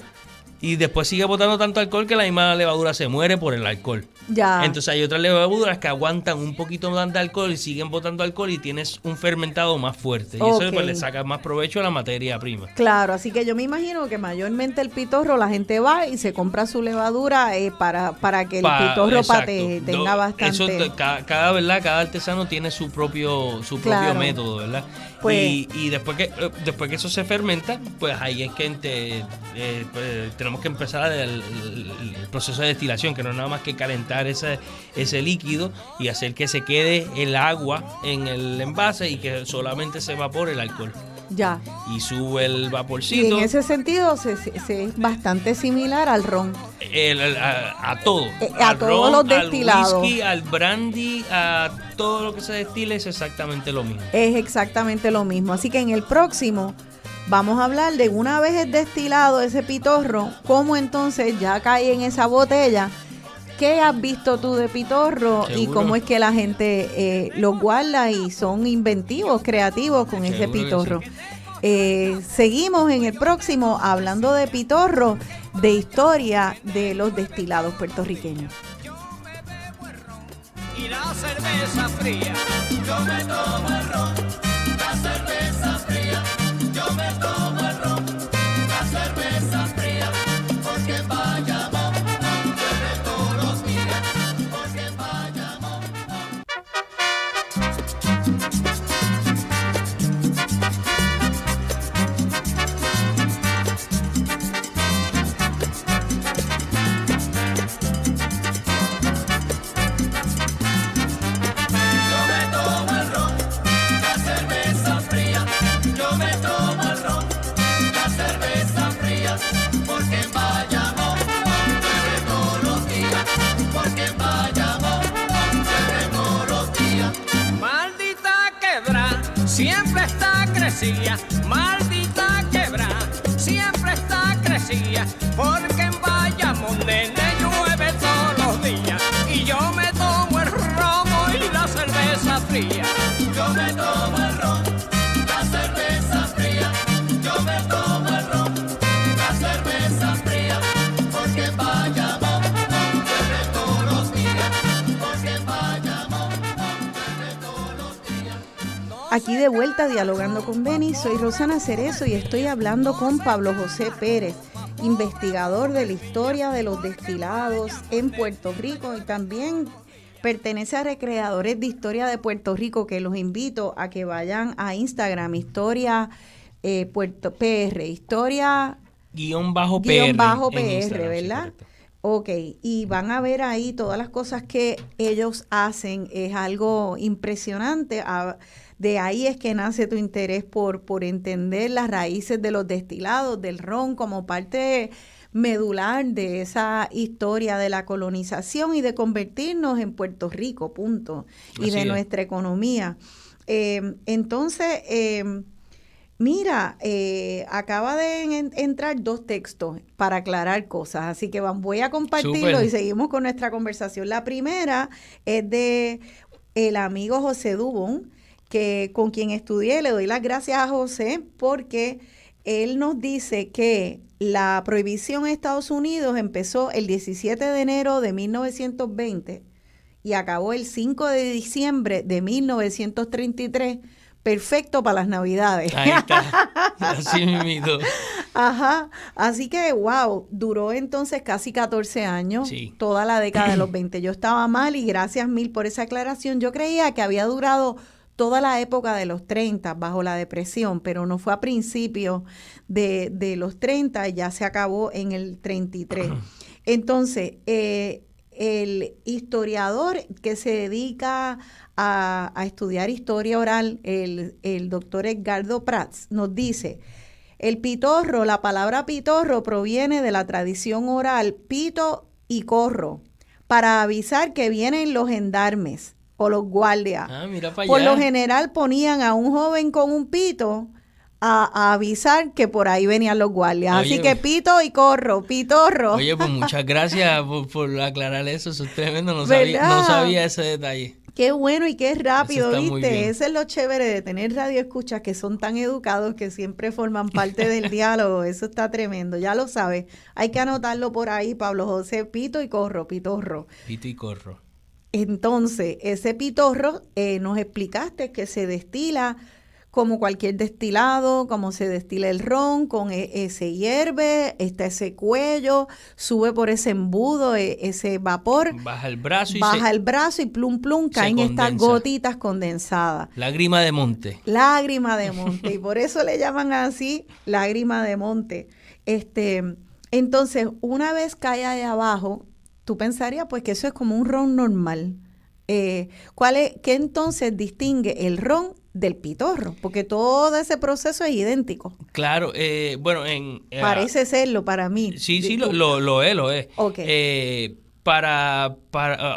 Y después sigue botando tanto alcohol que la misma levadura se muere por el alcohol. Ya. Entonces hay otras levaduras que aguantan un poquito más de alcohol y siguen botando alcohol y tienes un fermentado más fuerte. Y eso pues, le sacas más provecho a la materia prima. Claro, así que yo me imagino que mayormente el pitorro, la gente va y se compra su levadura para que el pitorro tenga bastante. Eso, cada artesano tiene su propio método, ¿verdad? Pues, y después que eso se fermenta, pues ahí es que pues, tenemos que empezar el proceso de destilación, que no es nada más que calentar ese líquido y hacer que se quede el agua en el envase y que solamente se evapore el alcohol. Ya. Y sube el vaporcito. Y en ese sentido se es bastante similar al ron. A todo. A todos los destilados. Al whisky, al brandy, a todo lo que se destile es exactamente lo mismo. Es exactamente lo mismo. Así que en el próximo vamos a hablar de una vez es destilado ese pitorro, cómo entonces ya cae en esa botella. ¿Qué has visto tú de pitorro? Seguro. Y cómo es que la gente los guarda y son inventivos, creativos con ese pitorro? Sí. Seguimos en el próximo hablando de pitorro, de historia de los destilados puertorriqueños. Y la cerveza fría, yo me tomo el ron. La cerveza fría, yo me tomo el ron. La cerveza fría, porque vaya mon, bebe todos los días, porque vaya mon. Siempre está crecida, maldita quebra, siempre está crecida, porque en Bayamón nene llueve todos los días, y yo me tomo el romo y la cerveza fría, yo me tomo el ron, la cerveza fría, yo me tomo el ron, la cerveza fría, porque en Bayamón llueve todos los días, porque en Bayamón llueve todos los días. Aquí de vuelta dialogando con Beni, soy Rosana Cerezo y estoy hablando con Pablo José Pérez, investigador de la historia de los destilados en Puerto Rico y también pertenece a Recreadores de Historia de Puerto Rico, que los invito a que vayan a Instagram, Historia Puerto PR, Historia _PR, ¿verdad? Ok, y van a ver ahí todas las cosas que ellos hacen, es algo impresionante. De ahí es que nace tu interés por entender las raíces de los destilados, del ron, como parte medular de esa historia de la colonización y de convertirnos en Puerto Rico, punto, y de nuestra economía. Entonces, mira, acaba de entrar 2 textos para aclarar cosas, así que voy a compartirlo y seguimos con nuestra conversación. La primera es de el amigo José Dubón, con quien estudié. Le doy las gracias a José porque él nos dice que la prohibición en Estados Unidos empezó el 17 de enero de 1920 y acabó el 5 de diciembre de 1933. Perfecto para las Navidades. Ahí está, así mismito. Ajá, así que wow, duró entonces casi 14 años, sí. Toda la década de los 20. Yo estaba mal y gracias mil por esa aclaración. Yo creía que había durado toda la época de los 30 bajo la depresión, pero no fue a principios de los 30, ya se acabó en el 33. Entonces, el historiador que se dedica a estudiar historia oral, el doctor Edgardo Prats, nos dice, el pitorro, la palabra pitorro proviene de la tradición oral pito y corro, para avisar que vienen los gendarmes o los guardias. Mira para Por allá. lo general ponían a un joven con un pito a avisar que por ahí venían los guardias. Oye, así que pito y corro, pitorro. Oye, pues muchas gracias por aclarar eso es tremendo, no ¿Verdad? sabía ese detalle. Qué bueno y qué rápido, Eso está muy bien. ¿viste? Eso es lo chévere de tener radioescuchas que son tan educados que siempre forman parte del diálogo. Eso está tremendo, ya lo sabes. Hay que anotarlo por ahí, Pablo José, pito y corro, pitorro. Pito y corro. Entonces, ese pitorro nos explicaste que se destila como cualquier destilado, como se destila el ron, con ese hierve, está ese cuello, sube por ese embudo, ese vapor, Baja el brazo y baja el brazo y plum plum caen estas condensa. gotitas condensadas. lágrima de monte. Lágrima de monte, y por eso le llaman así lágrima de monte. Entonces, una vez cae ahí abajo, tú pensarías pues que eso es como un ron normal. ¿Qué entonces distingue el ron del pitorro? Porque todo ese proceso es idéntico. Claro, bueno, Parece serlo para mí. sí, lo es. Ok. Para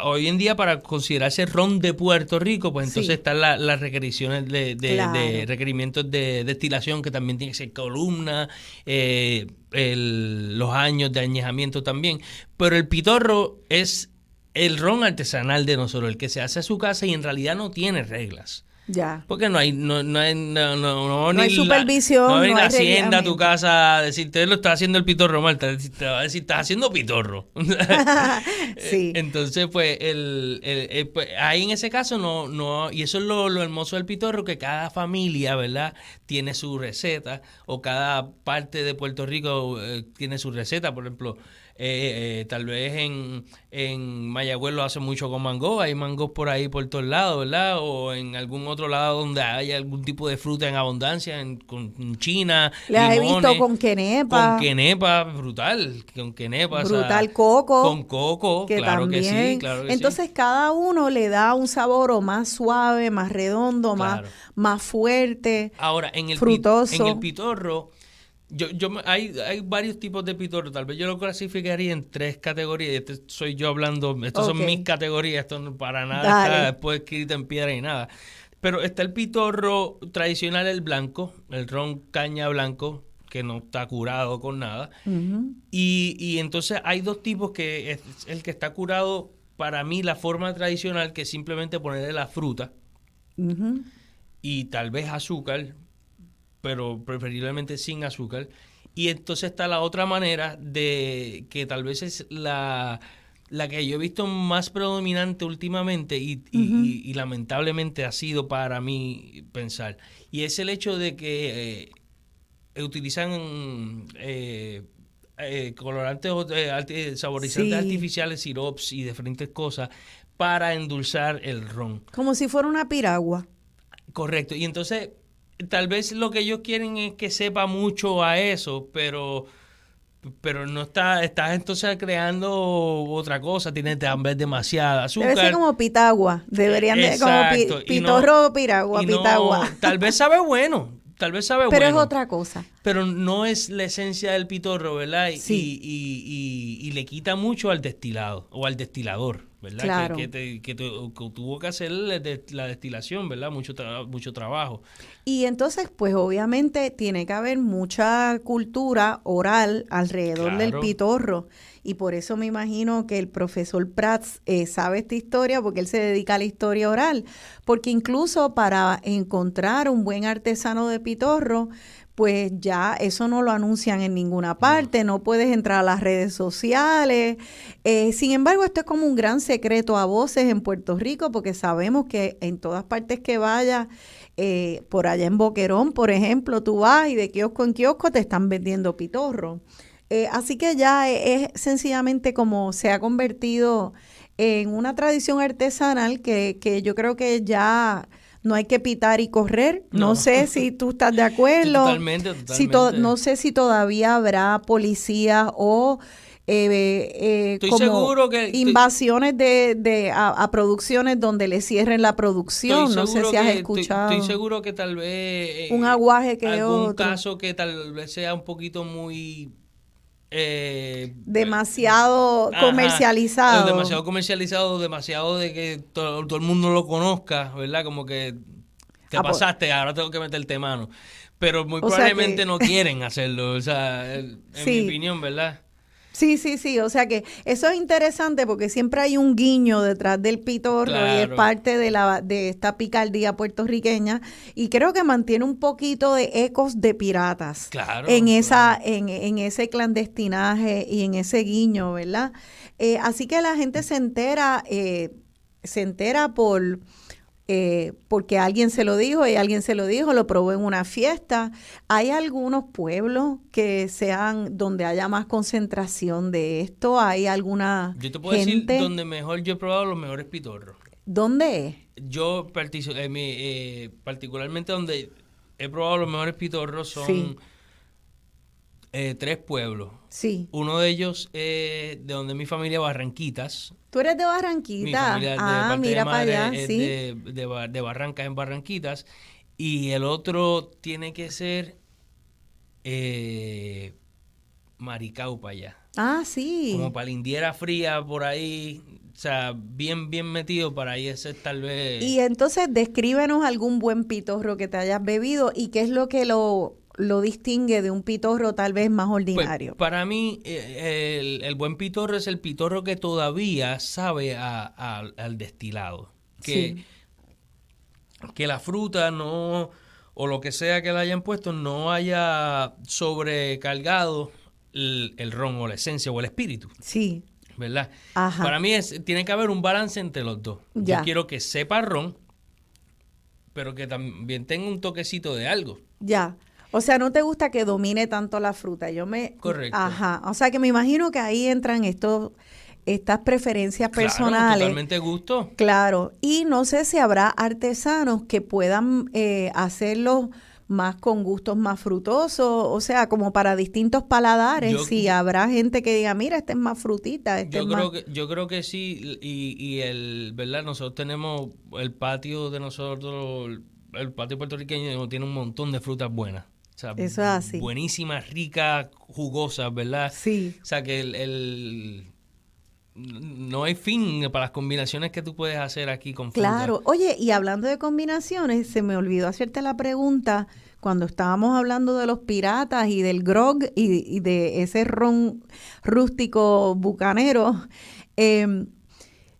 hoy en día, para considerarse ron de Puerto Rico, pues entonces Sí. están las requisiciones Claro. de requerimientos de destilación, que también tiene que ser columna, los años de añejamiento también. Pero el pitorro es el ron artesanal de nosotros, el que se hace a su casa y en realidad no tiene reglas. Ya. Porque no hay hay supervisión, no hay no la hay hacienda a tu reglamento. casa a decirte lo está haciendo el pitorro mal, te va a decir estás haciendo pitorro. Sí. Entonces pues pues, ahí en ese caso no, y eso es lo hermoso del pitorro, que cada familia, ¿verdad?, tiene su receta, o cada parte de Puerto Rico tiene su receta. Por ejemplo, tal vez en Mayagüez lo hacen mucho con mango, hay mangos por ahí por todos lados, ¿verdad? O en algún otro lado donde haya algún tipo de fruta en abundancia, con China, Las he limones, visto con quenepa. con quenepa, brutal, con quenepa. Brutal, coco. Con coco, que claro también. que sí, claro que Entonces cada uno le da un sabor o más suave, más redondo, Claro. más fuerte. Ahora, en el frutoso. en el pitorro, hay varios tipos de pitorro. Tal vez yo lo clasificaría en 3 categorías. Soy yo hablando, estas son Ok. mis categorías, esto no para nada Dale. está después escrito en piedra ni nada. Pero está el pitorro tradicional, el blanco, el ron caña blanco, que no está curado con nada. Ujú. Y entonces hay 2 tipos, que es el que está curado, para mí, la forma tradicional, que es simplemente ponerle la fruta Ujú. y tal vez azúcar, pero preferiblemente sin azúcar. Y entonces está la otra manera, de que tal vez es la que yo he visto más predominante últimamente y lamentablemente ha sido para mí pensar. Y es el hecho de que utilizan colorantes, saborizantes Sí. artificiales, sirops y diferentes cosas para endulzar el ron. Como si fuera una piragua. Correcto. Y entonces, tal vez lo que ellos quieren es que sepa mucho a eso, pero no estás entonces creando otra cosa, tienes tal vez demasiada azúcar. Debe ser como pitagua. Deberían de como Exacto, y pitorro o piragua, y no- pitagua. tal vez sabe bueno, Pero bueno. es otra cosa. Pero no es la esencia del pitorro, ¿verdad? Sí. Y le quita mucho al destilado o al destilador, ¿verdad? Claro. Que tuvo que hacer la destilación, ¿verdad? Mucho trabajo. Y entonces, pues obviamente tiene que haber mucha cultura oral alrededor del Claro. pitorro. Y por eso me imagino que el profesor Prats sabe esta historia, porque él se dedica a la historia oral. Porque incluso para encontrar un buen artesano de pitorro, pues ya eso no lo anuncian en ninguna parte, no puedes entrar a las redes sociales. Sin embargo, esto es como un gran secreto a voces en Puerto Rico, porque sabemos que en todas partes que vayas, por allá en Boquerón, por ejemplo, tú vas y de kiosco en kiosco te están vendiendo pitorro. Así que ya es sencillamente como se ha convertido en una tradición artesanal que yo creo que ya no hay que pitar y correr. No, No. sé si tú estás de acuerdo. Totalmente. No sé si todavía habrá policías o Estoy como seguro que invasiones a producciones donde le cierren la producción. No sé si has escuchado. Estoy seguro que tal vez un aguaje que algún otro. caso que tal vez sea un poquito muy demasiado comercializado. Demasiado comercializado, demasiado de que todo el mundo lo conozca, ¿verdad? Como que te pasaste, ahora tengo que meterte mano. Pero muy probablemente no quieren hacerlo, o sea, en mi opinión, ¿verdad? Sí, o sea que eso es interesante porque siempre hay un guiño detrás del pitorro y es parte de esta picardía puertorriqueña y creo que mantiene un poquito de ecos de piratas en ese clandestinaje y en ese guiño, ¿verdad? Así que la gente se entera porque alguien se lo dijo y alguien se lo dijo, lo probó en una fiesta. Hay algunos pueblos que sean donde haya más concentración de esto. Hay alguna Yo te puedo decir donde mejor yo he probado los mejores pitorros. ¿Dónde es? Yo particularmente donde he probado los mejores pitorros son 3 pueblos. Sí. Uno de ellos es de donde mi familia, Barranquitas. ¿Tú eres de Barranquitas? Mi familia mira para allá, es de Barrancas, en Barranquitas. Y el otro tiene que ser Maricao para allá. Sí. Como para la Indiera Fría por ahí. O sea, bien metido para ahí ese tal vez. Y entonces descríbenos algún buen pitorro que te hayas bebido y qué es lo que lo distingue de un pitorro tal vez más ordinario. Pues, para mí, el buen pitorro es el pitorro que todavía sabe al destilado. Que la fruta no, o lo que sea que le hayan puesto, no haya sobrecargado el ron o la esencia o el espíritu. Sí. ¿Verdad? Ajá. Para mí tiene que haber un balance entre los dos. Ya. Yo quiero que sepa ron, pero que también tenga un toquecito de algo. Ya. O sea, no te gusta que domine tanto la fruta. Correcto. Ajá. O sea, que me imagino que ahí entran estas preferencias personales. Totalmente gusto. Claro. Y no sé si habrá artesanos que puedan hacerlo más con gustos más frutosos, o sea, como para distintos paladares. Si habrá gente que diga, mira, este es más frutita, yo creo que sí, y ¿verdad? Nosotros tenemos el patio de nosotros, el patio puertorriqueño tiene un montón de frutas buenas. O sea, eso es así. Buenísimas, ricas, jugosas, ¿verdad? Sí. O sea, que no hay fin para las combinaciones que tú puedes hacer aquí con fruta. Claro. Oye, y hablando de combinaciones, se me olvidó hacerte la pregunta cuando estábamos hablando de los piratas y del grog y de ese ron rústico bucanero.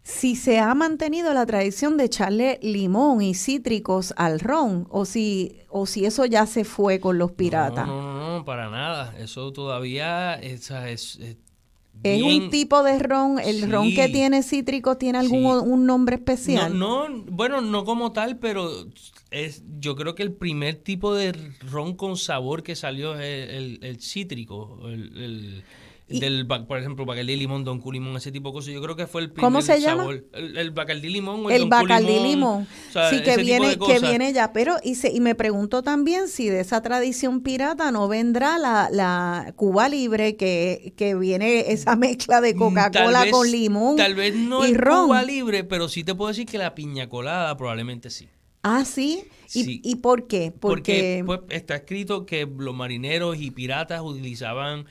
Si se ha mantenido la tradición de echarle limón y cítricos al ron o si eso ya se fue con los piratas. No, para nada. Eso todavía es un tipo de ron. ¿El ron que tiene cítricos tiene un nombre especial? Bueno, no como tal, pero yo creo que el primer tipo de ron con sabor que salió es el cítrico, por ejemplo, Bacardí Limón, Don Q Limón, ese tipo de cosas. Yo creo que fue el primer ¿Cómo se sabor. llama? El Bacardí Limón o el Don Bacardí Q Limón. Limón. O sea, sí, que viene ya. Pero, y me pregunto también si de esa tradición pirata no vendrá la Cuba Libre, que viene esa mezcla de Coca-Cola con limón. Tal vez no y es ron. Cuba Libre, pero sí te puedo decir que la piña colada probablemente sí. ¿Sí? Sí. ¿Y por qué? Porque pues, está escrito que los marineros y piratas utilizaban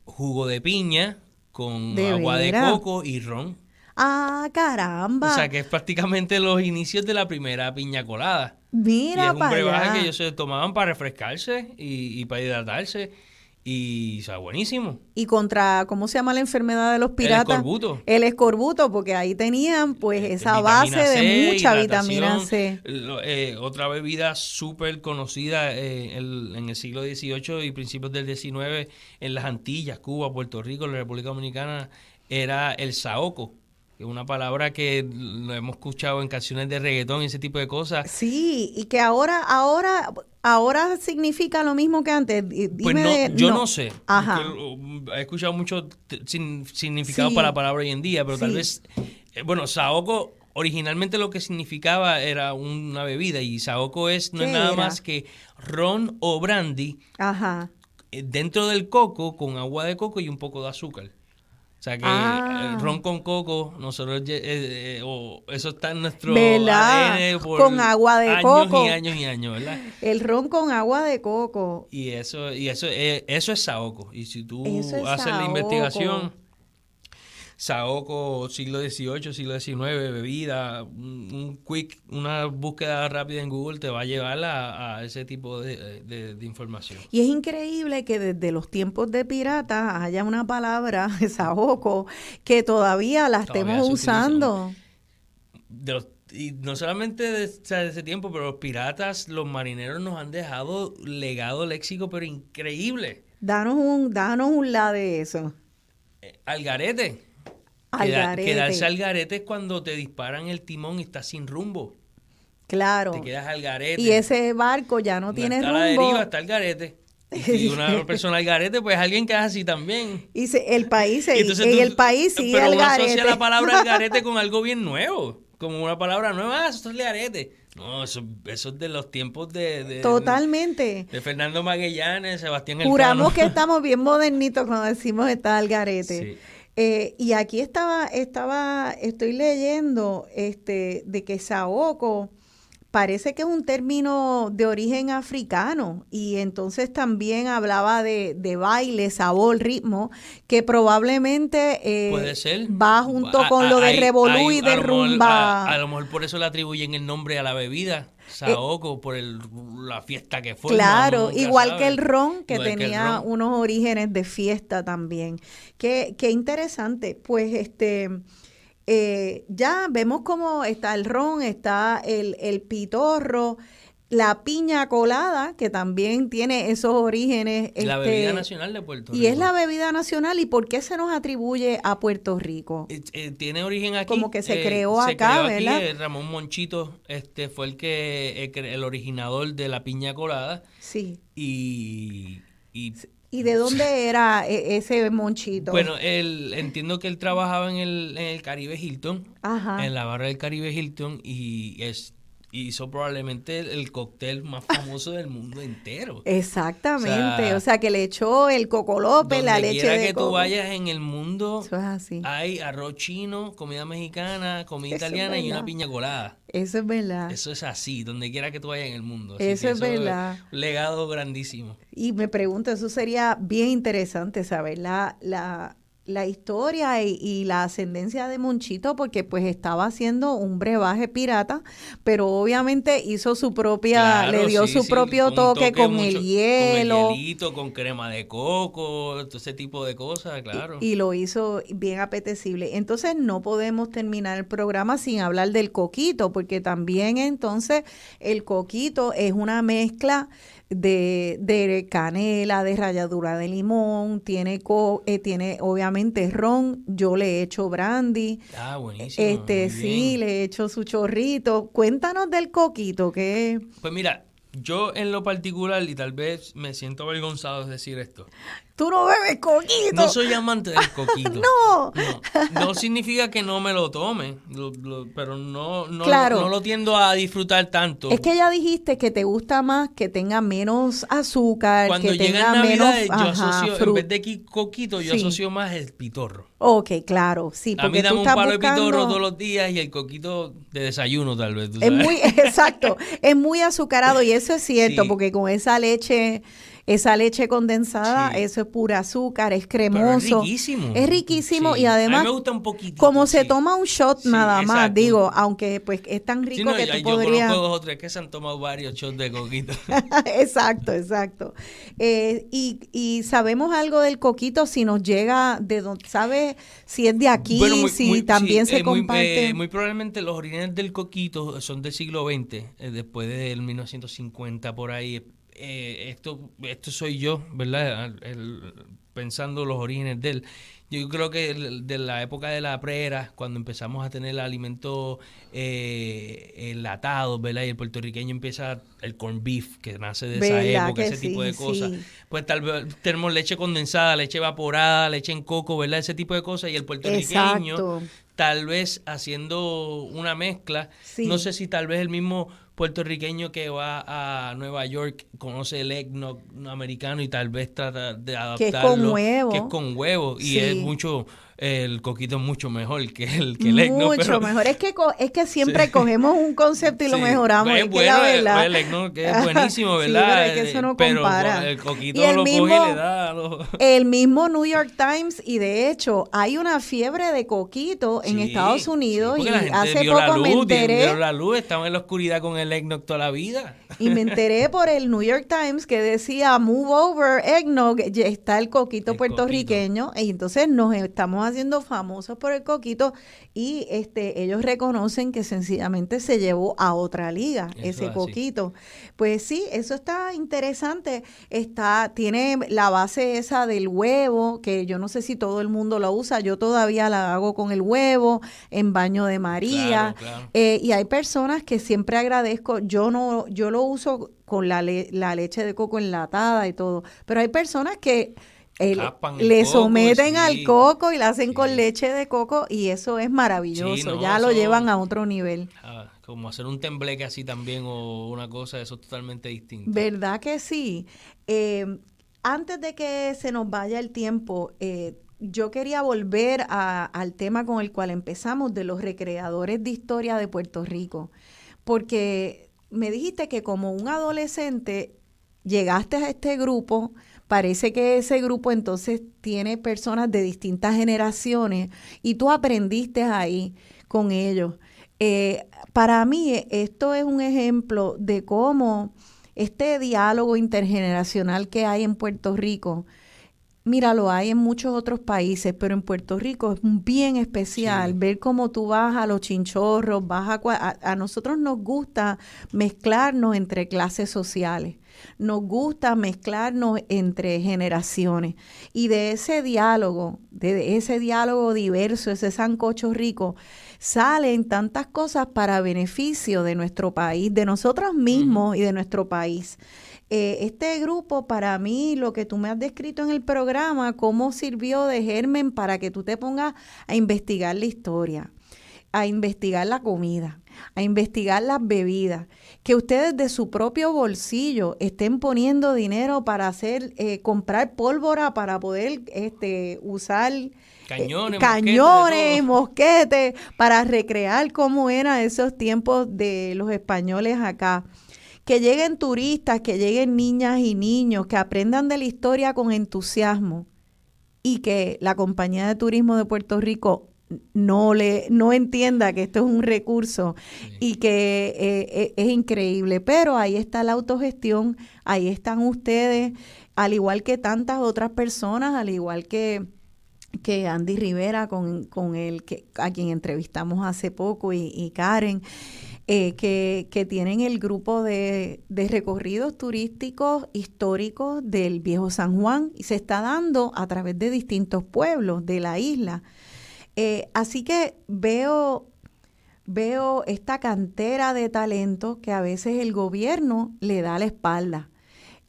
jugo de piña con agua de coco y ron. Caramba. O sea, que es prácticamente los inicios de la primera piña colada. Mira, y es un brebaje que ellos se tomaban para refrescarse y para hidratarse. Y, o sea, buenísimo. Y contra, ¿cómo se llama la enfermedad de los piratas? El escorbuto. El escorbuto, porque ahí tenían pues esa base de mucha vitamina C. Otra bebida súper conocida en el siglo XVIII y principios del XIX en las Antillas, Cuba, Puerto Rico, la República Dominicana, era el saoco. Que es una palabra que lo hemos escuchado en canciones de reggaetón y ese tipo de cosas. Sí, y que ahora significa lo mismo que antes. Pues no sé. Ajá. He escuchado mucho significado para la palabra hoy en día, pero tal vez, saoco originalmente lo que significaba era una bebida y saoco no es nada más que ron o brandy. Ajá. dentro del coco con agua de coco y un poco de azúcar. O sea que el ron con coco, nosotros eso está en nuestro ¿verdad? ADN por Con agua de años coco. y años y años, ¿verdad? El ron con agua de coco. Y eso es saoco. Y si tú Eso es haces la saoco. investigación, saoco, siglo XVIII, siglo XIX, bebida, una búsqueda rápida en Google te va a llevar a ese tipo de información. Y es increíble que desde los tiempos de piratas haya una palabra, saoco, que todavía la Todavía estemos se utiliza. usando. Y no solamente de ese tiempo, pero los piratas, los marineros nos han dejado legado léxico, pero increíble. Danos un la de eso. Al garete. Al garete. Quedarse al garete es cuando te disparan el timón y estás sin rumbo. Claro. Te quedas al garete. Y ese barco ya no tiene está rumbo. a la deriva, está al garete. Y si una persona al garete, pues alguien que es así también. Y el país Y entonces el país sigue pero al uno garete. asocia la palabra al garete con algo bien nuevo. Como una palabra nueva, eso es el garete. No, eso es de los tiempos Totalmente. de Fernando Magallanes, Sebastián Elcano. Juramos que estamos bien modernitos cuando decimos está al garete. Sí. Y aquí estoy leyendo de que saoco parece que es un término de origen africano y entonces también hablaba de baile, sabor, ritmo, que probablemente Puede ser. va junto con lo de revolú y de rumba. A lo mejor por eso le atribuyen el nombre a la bebida, saoco, por la fiesta que fue. Claro, nunca igual sabe. que el ron, que Igual que el tenía ron. unos orígenes de fiesta también. Qué interesante. Pues ya vemos cómo está el ron, está el pitorro, la piña colada, que también tiene esos orígenes. La bebida nacional de Puerto Rico. Y es la bebida nacional. ¿Y por qué se nos atribuye a Puerto Rico? Tiene origen aquí. Como que se creó acá, ¿verdad? Ramón Monchito fue el originador de la piña colada. Sí. Y ¿Y de dónde era ese Monchito? bueno, entiendo que él trabajaba en el Caribe Hilton, Ajá. en la barra del Caribe Hilton, y hizo probablemente el cóctel más famoso del mundo entero. Exactamente. O sea, que le echó el cocolope, la Donde leche quiera de que coco. tú vayas en el mundo, Eso es así. hay arroz chino, comida mexicana, comida Eso es italiana y una verdad. piña colada. Eso es verdad. Eso es así, donde quiera que tú vayas en el mundo. Así Eso que es verdad. un legado grandísimo. Y me pregunto, eso sería bien interesante saber la historia y la ascendencia de Monchito, porque pues estaba haciendo un brebaje pirata, pero obviamente hizo su propia, Claro, le dio sí, su sí, propio un toque con el hielo. Con el hielito, con crema de coco, todo ese tipo de cosas, claro. Y lo hizo bien apetecible. Entonces no podemos terminar el programa sin hablar del coquito, porque también entonces el coquito es una mezcla de canela, de ralladura de limón, tiene obviamente ron, yo le he hecho brandy. Ah, buenísimo. muy Sí, bien. le he hecho su chorrito. Cuéntanos del coquito, que Pues mira, yo en lo particular, y tal vez me siento avergonzado de decir esto, tú no bebes coquito. no soy amante del coquito. No. No significa que no me lo tome, pero no Claro. lo tiendo a disfrutar tanto. Es que ya dijiste que te gusta más que tenga menos azúcar, Cuando que llegan tenga Navidades, menos yo asocio, en fruta. vez de coquito, yo Sí. asocio más el pitorro. Ok, claro, sí, A mí porque dame tú un estás palo de pitorro buscando... todos los días y el coquito de desayuno tal vez. ¿tú Es sabes? muy, exacto, es muy azucarado y eso es cierto, Sí. porque con esa leche condensada, Sí. eso es pura azúcar, es Pero cremoso. es riquísimo. Es riquísimo Sí. y además, A mí me gusta un poquitito. como se sí. toma un shot Sí, nada más, exacto. digo, aunque pues es tan rico Sí, no, que yo tú podrías... conozco 2 o 3 que se han tomado varios shots de coquito. Exacto. Y sabemos algo del coquito, si nos llega de donde, ¿sabes? Si es de aquí, Bueno, si también se comparte. Muy probablemente los orígenes del coquito son del siglo XX, después del 1950 por ahí. Esto soy yo, ¿verdad? Pensando los orígenes de él. Yo creo que de la época de la preera, cuando empezamos a tener alimentos enlatados, ¿verdad? Y el puertorriqueño empieza el corn beef, que nace de esa ¿Verdad época, que ese tipo de sí, cosas. sí? Pues tal vez tenemos leche condensada, leche evaporada, leche en coco, ¿verdad? Ese tipo de cosas. Y el puertorriqueño, Exacto. tal vez haciendo una mezcla, Sí. no sé si tal vez el mismo puertorriqueño que va a Nueva York conoce el eggnog americano y tal vez trata de adaptarlo. Que es con huevo. Que es con huevo. Y Sí. es mucho, el coquito es mucho mejor que el eggnog. Mucho pero, mejor. Es que siempre cogemos un concepto y lo sí, mejoramos. es Es que bueno, la verdad. el eggnog que es buenísimo, Sí, ¿verdad? pero es que eso no Pero compara. el coquito Y el lo mismo- coge y le da a los... El mismo New York Times, y de hecho hay una fiebre de coquito en Sí, Estados Unidos, sí, y porque la gente hace vio la poco me luz, enteré, vieron la luz, estaban en la oscuridad con el eggnog toda la vida. y me enteré por el New York Times que decía Move Over Eggnog, ya está el coquito El puertorriqueño, y entonces nos estamos haciendo famosos por el coquito, y ellos reconocen que sencillamente se llevó a otra liga Eso ese es así. coquito. Pues sí, eso está interesante. Tiene la base esa del huevo, que yo no sé si todo el mundo la usa, yo todavía la hago con el huevo, en baño de María. Claro. Y hay personas que siempre agradezco, yo lo uso con la leche de coco enlatada y todo, pero hay personas que Raspan el le coco, someten sí. al coco y la hacen Sí. con leche de coco, y eso es maravilloso, Sí, no, ya lo eso- llevan a otro nivel. Como hacer un tembleque así también o una cosa, eso es totalmente distinto. ¿Verdad que sí? Antes de que se nos vaya el tiempo, yo quería volver al tema con el cual empezamos, de los recreadores de historia de Puerto Rico, porque me dijiste que como un adolescente llegaste a este grupo. Parece que ese grupo entonces tiene personas de distintas generaciones y tú aprendiste ahí con ellos. Para mí esto es un ejemplo de cómo este diálogo intergeneracional que hay en Puerto Rico, mira, lo hay en muchos otros países, pero en Puerto Rico es bien especial. Sí. Ver cómo tú vas a los chinchorros, a nosotros nos gusta mezclarnos entre clases sociales, nos gusta mezclarnos entre generaciones, y de ese diálogo diverso, ese sancocho rico, salen tantas cosas para beneficio de nuestro país, de nosotros mismos y de nuestro país. Este grupo, para mí, lo que tú me has descrito en el programa, cómo sirvió de germen para que tú te pongas a investigar la historia, a investigar la comida, a investigar las bebidas, que ustedes de su propio bolsillo estén poniendo dinero para comprar pólvora para poder usar cañones, mosquetes, para recrear cómo eran esos tiempos de los españoles acá. Que lleguen turistas, que lleguen niñas y niños, que aprendan de la historia con entusiasmo, y que la Compañía de Turismo de Puerto Rico no entienda que esto es un recurso, sí, y que es increíble. Pero ahí está la autogestión, ahí están ustedes, al igual que tantas otras personas, al igual que Andy Rivera, a quien entrevistamos hace poco, y Karen, que tienen el grupo de recorridos turísticos históricos del Viejo San Juan, y se está dando a través de distintos pueblos de la isla. Así que veo esta cantera de talento que a veces el gobierno le da la espalda.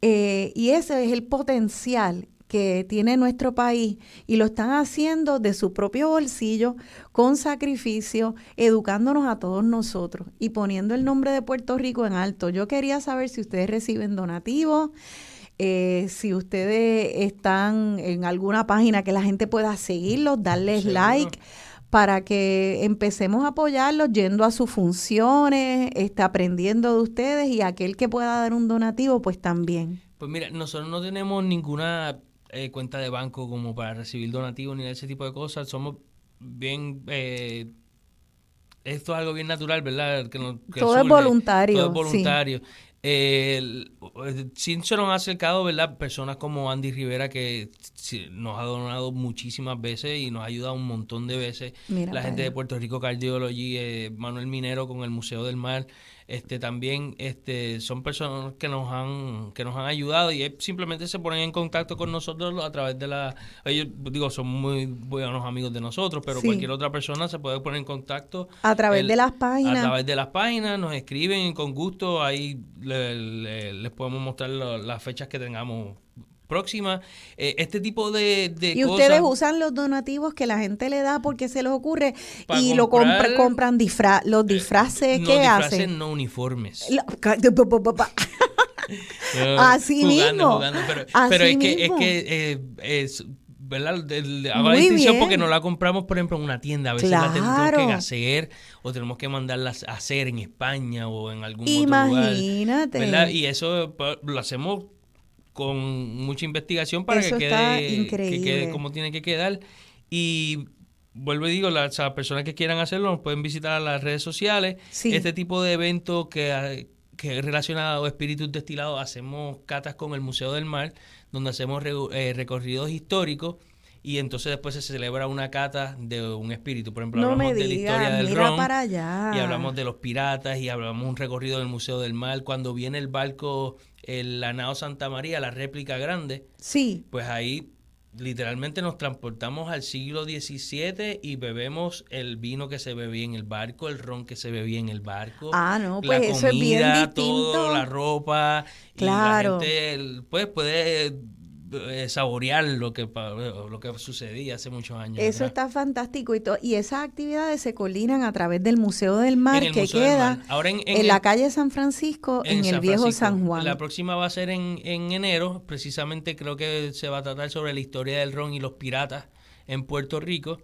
Y ese es el potencial que tiene nuestro país, y lo están haciendo de su propio bolsillo, con sacrificio, educándonos a todos nosotros y poniendo el nombre de Puerto Rico en alto. Yo quería saber si ustedes reciben donativos, si ustedes están en alguna página que la gente pueda seguirlos, darles like, para que empecemos a apoyarlos yendo a sus funciones, aprendiendo de ustedes, y aquel que pueda dar un donativo, pues también. Pues mira, nosotros no tenemos ninguna cuenta de banco como para recibir donativos ni de ese tipo de cosas. Somos bien... esto es algo bien natural, ¿verdad? Que todo surge, es voluntario. Todo es voluntario. Sí. Sí se nos han acercado, ¿verdad? Personas como Andy Rivera, que nos ha donado muchísimas veces y nos ha ayudado un montón de veces. Mira, la gente de Puerto Rico Cardiology, Manuel Minero con el Museo del Mar. También son personas que nos han ayudado, y simplemente se ponen en contacto con nosotros a través de ellos son muy buenos amigos de nosotros, pero sí, cualquier otra persona se puede poner en contacto a través de las páginas. A través de las páginas nos escriben, y con gusto ahí les podemos mostrar las fechas que tengamos próximas. Este tipo de y cosas. ustedes usan los donativos que la gente le da porque se les ocurre Para y compran los disfraces. No, ¿qué disfraces, hacen? no uniformes. Así mismo. Pero es mismo. que ¿verdad? Hago la Muy distinción bien. porque no la compramos, por ejemplo, en una tienda. A veces la tenemos Claro. que hacer o tenemos que mandarlas a hacer en España o en algún Imagínate. otro lugar. ¿Verdad? Y eso lo hacemos con mucha investigación para Eso que está quede, increíble. que quede como tiene que quedar. Y vuelvo y digo, las personas que quieran hacerlo nos pueden visitar a las redes sociales. Sí. Este tipo de eventos que es relacionado a espíritus destilados, hacemos catas con el Museo del Mar, donde hacemos recorridos históricos y entonces después se celebra una cata de un espíritu. Por ejemplo, No me hablamos de la historia digas, del mira ron para allá. y hablamos de los piratas y hablamos un recorrido del Museo del Mar. Cuando viene el barco, la nao Santa María, la réplica grande, Sí. pues ahí literalmente nos transportamos al siglo XVII y bebemos el vino que se bebía en el barco, el ron que se bebía en el barco. Ah, no, pues la eso es bien comida, distinto. todo, la ropa. Claro. Y la gente pues puede saborear lo que sucedía hace muchos años. Eso ¿verdad? está fantástico y esas actividades se coordinan a través del Museo del Mar En el que Museo del queda Mar. Ahora en la calle San Francisco, en el San viejo Francisco. San Juan. La próxima va a ser en enero, precisamente creo que se va a tratar sobre la historia del ron y los piratas en Puerto Rico.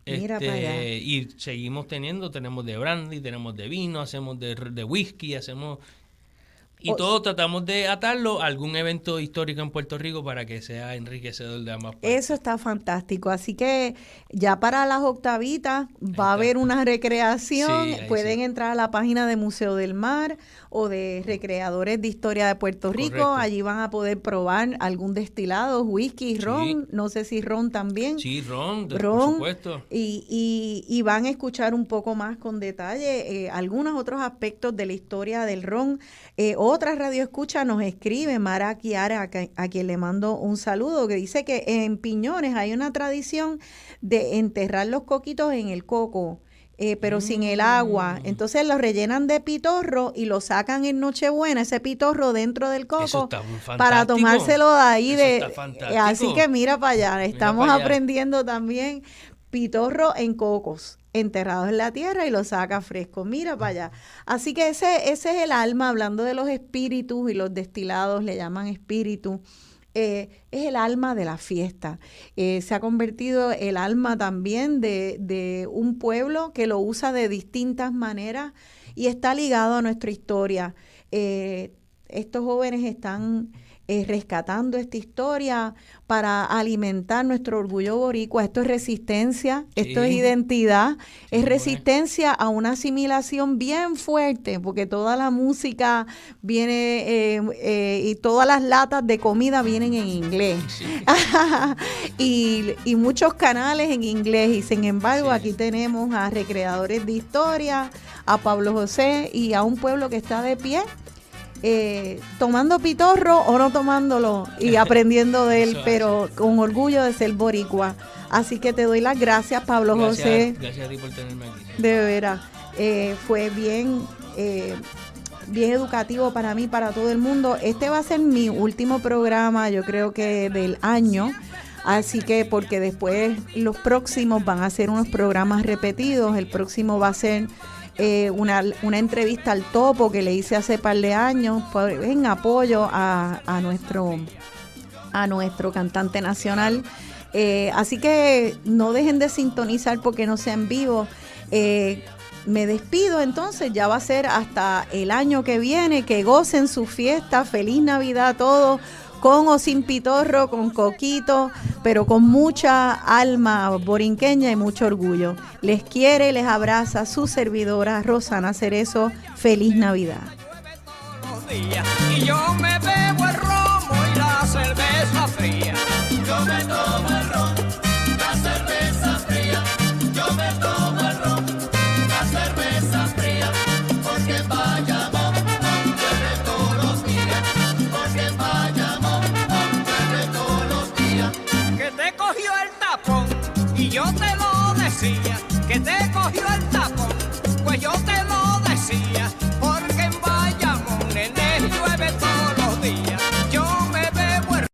Mira para allá. Y seguimos tenemos de brandy, tenemos de vino, hacemos de whisky, hacemos... Y todo tratamos de atarlo a algún evento histórico en Puerto Rico para que sea enriquecedor de ambas partes. Eso está fantástico. Así que ya para las octavitas va a haber una recreación. Sí, ahí Pueden sí. entrar a la página de Museo del Mar o de Recreadores de Historia de Puerto Rico. Correcto. Allí van a poder probar algún destilado, whisky, Sí. ron. No sé si ron también. Sí, ron, por Ron, supuesto. y van a escuchar un poco más con detalle algunos otros aspectos de la historia del ron. Otra radioescucha nos escribe, Mara Kiara, a quien le mando un saludo, que dice que en Piñones hay una tradición de enterrar los coquitos en el coco, pero sin el agua. Entonces los rellenan de pitorro y lo sacan en Nochebuena, ese pitorro dentro del Eso coco, está muy fantástico. para tomárselo de ahí. Eso está fantástico. Así que mira para allá, estamos para allá. aprendiendo también pitorro en cocos, enterrados en la tierra y lo saca fresco. Mira para allá. Así que ese es el alma, hablando de los espíritus y los destilados, le llaman espíritu. Es el alma de la fiesta. Se ha convertido el alma también de un pueblo que lo usa de distintas maneras y está ligado a nuestra historia. Estos jóvenes están rescatando esta historia para alimentar nuestro orgullo boricua. Esto es resistencia, esto es Sí. identidad, es Sí, resistencia a una asimilación bien fuerte, porque toda la música viene y todas las latas de comida vienen en inglés. Sí. y muchos canales en inglés, y sin embargo Sí. aquí tenemos a recreadores de historia, a Pablo José y a un pueblo que está de pie, tomando pitorro o no tomándolo y aprendiendo de él, Eso pero con orgullo de ser boricua. Así que te doy las gracias, Pablo José, Gracias a ti por tenerme aquí. de veras. Fue bien educativo para mí, para todo el mundo. Este va a ser mi último programa, yo creo que del año. Así que, porque después los próximos van a ser unos programas repetidos. El próximo va a ser una entrevista al Topo que le hice hace par de años en apoyo a nuestro cantante nacional. Así que no dejen de sintonizar porque no sea en vivo. Me despido entonces, ya va a ser hasta el año que viene. Que gocen su fiesta, feliz Navidad a todos, con o sin pitorro, con coquito, pero con mucha alma borinqueña y mucho orgullo. Les quiere y les abraza su servidora Rosana Cerezo. Feliz Navidad. Y yo me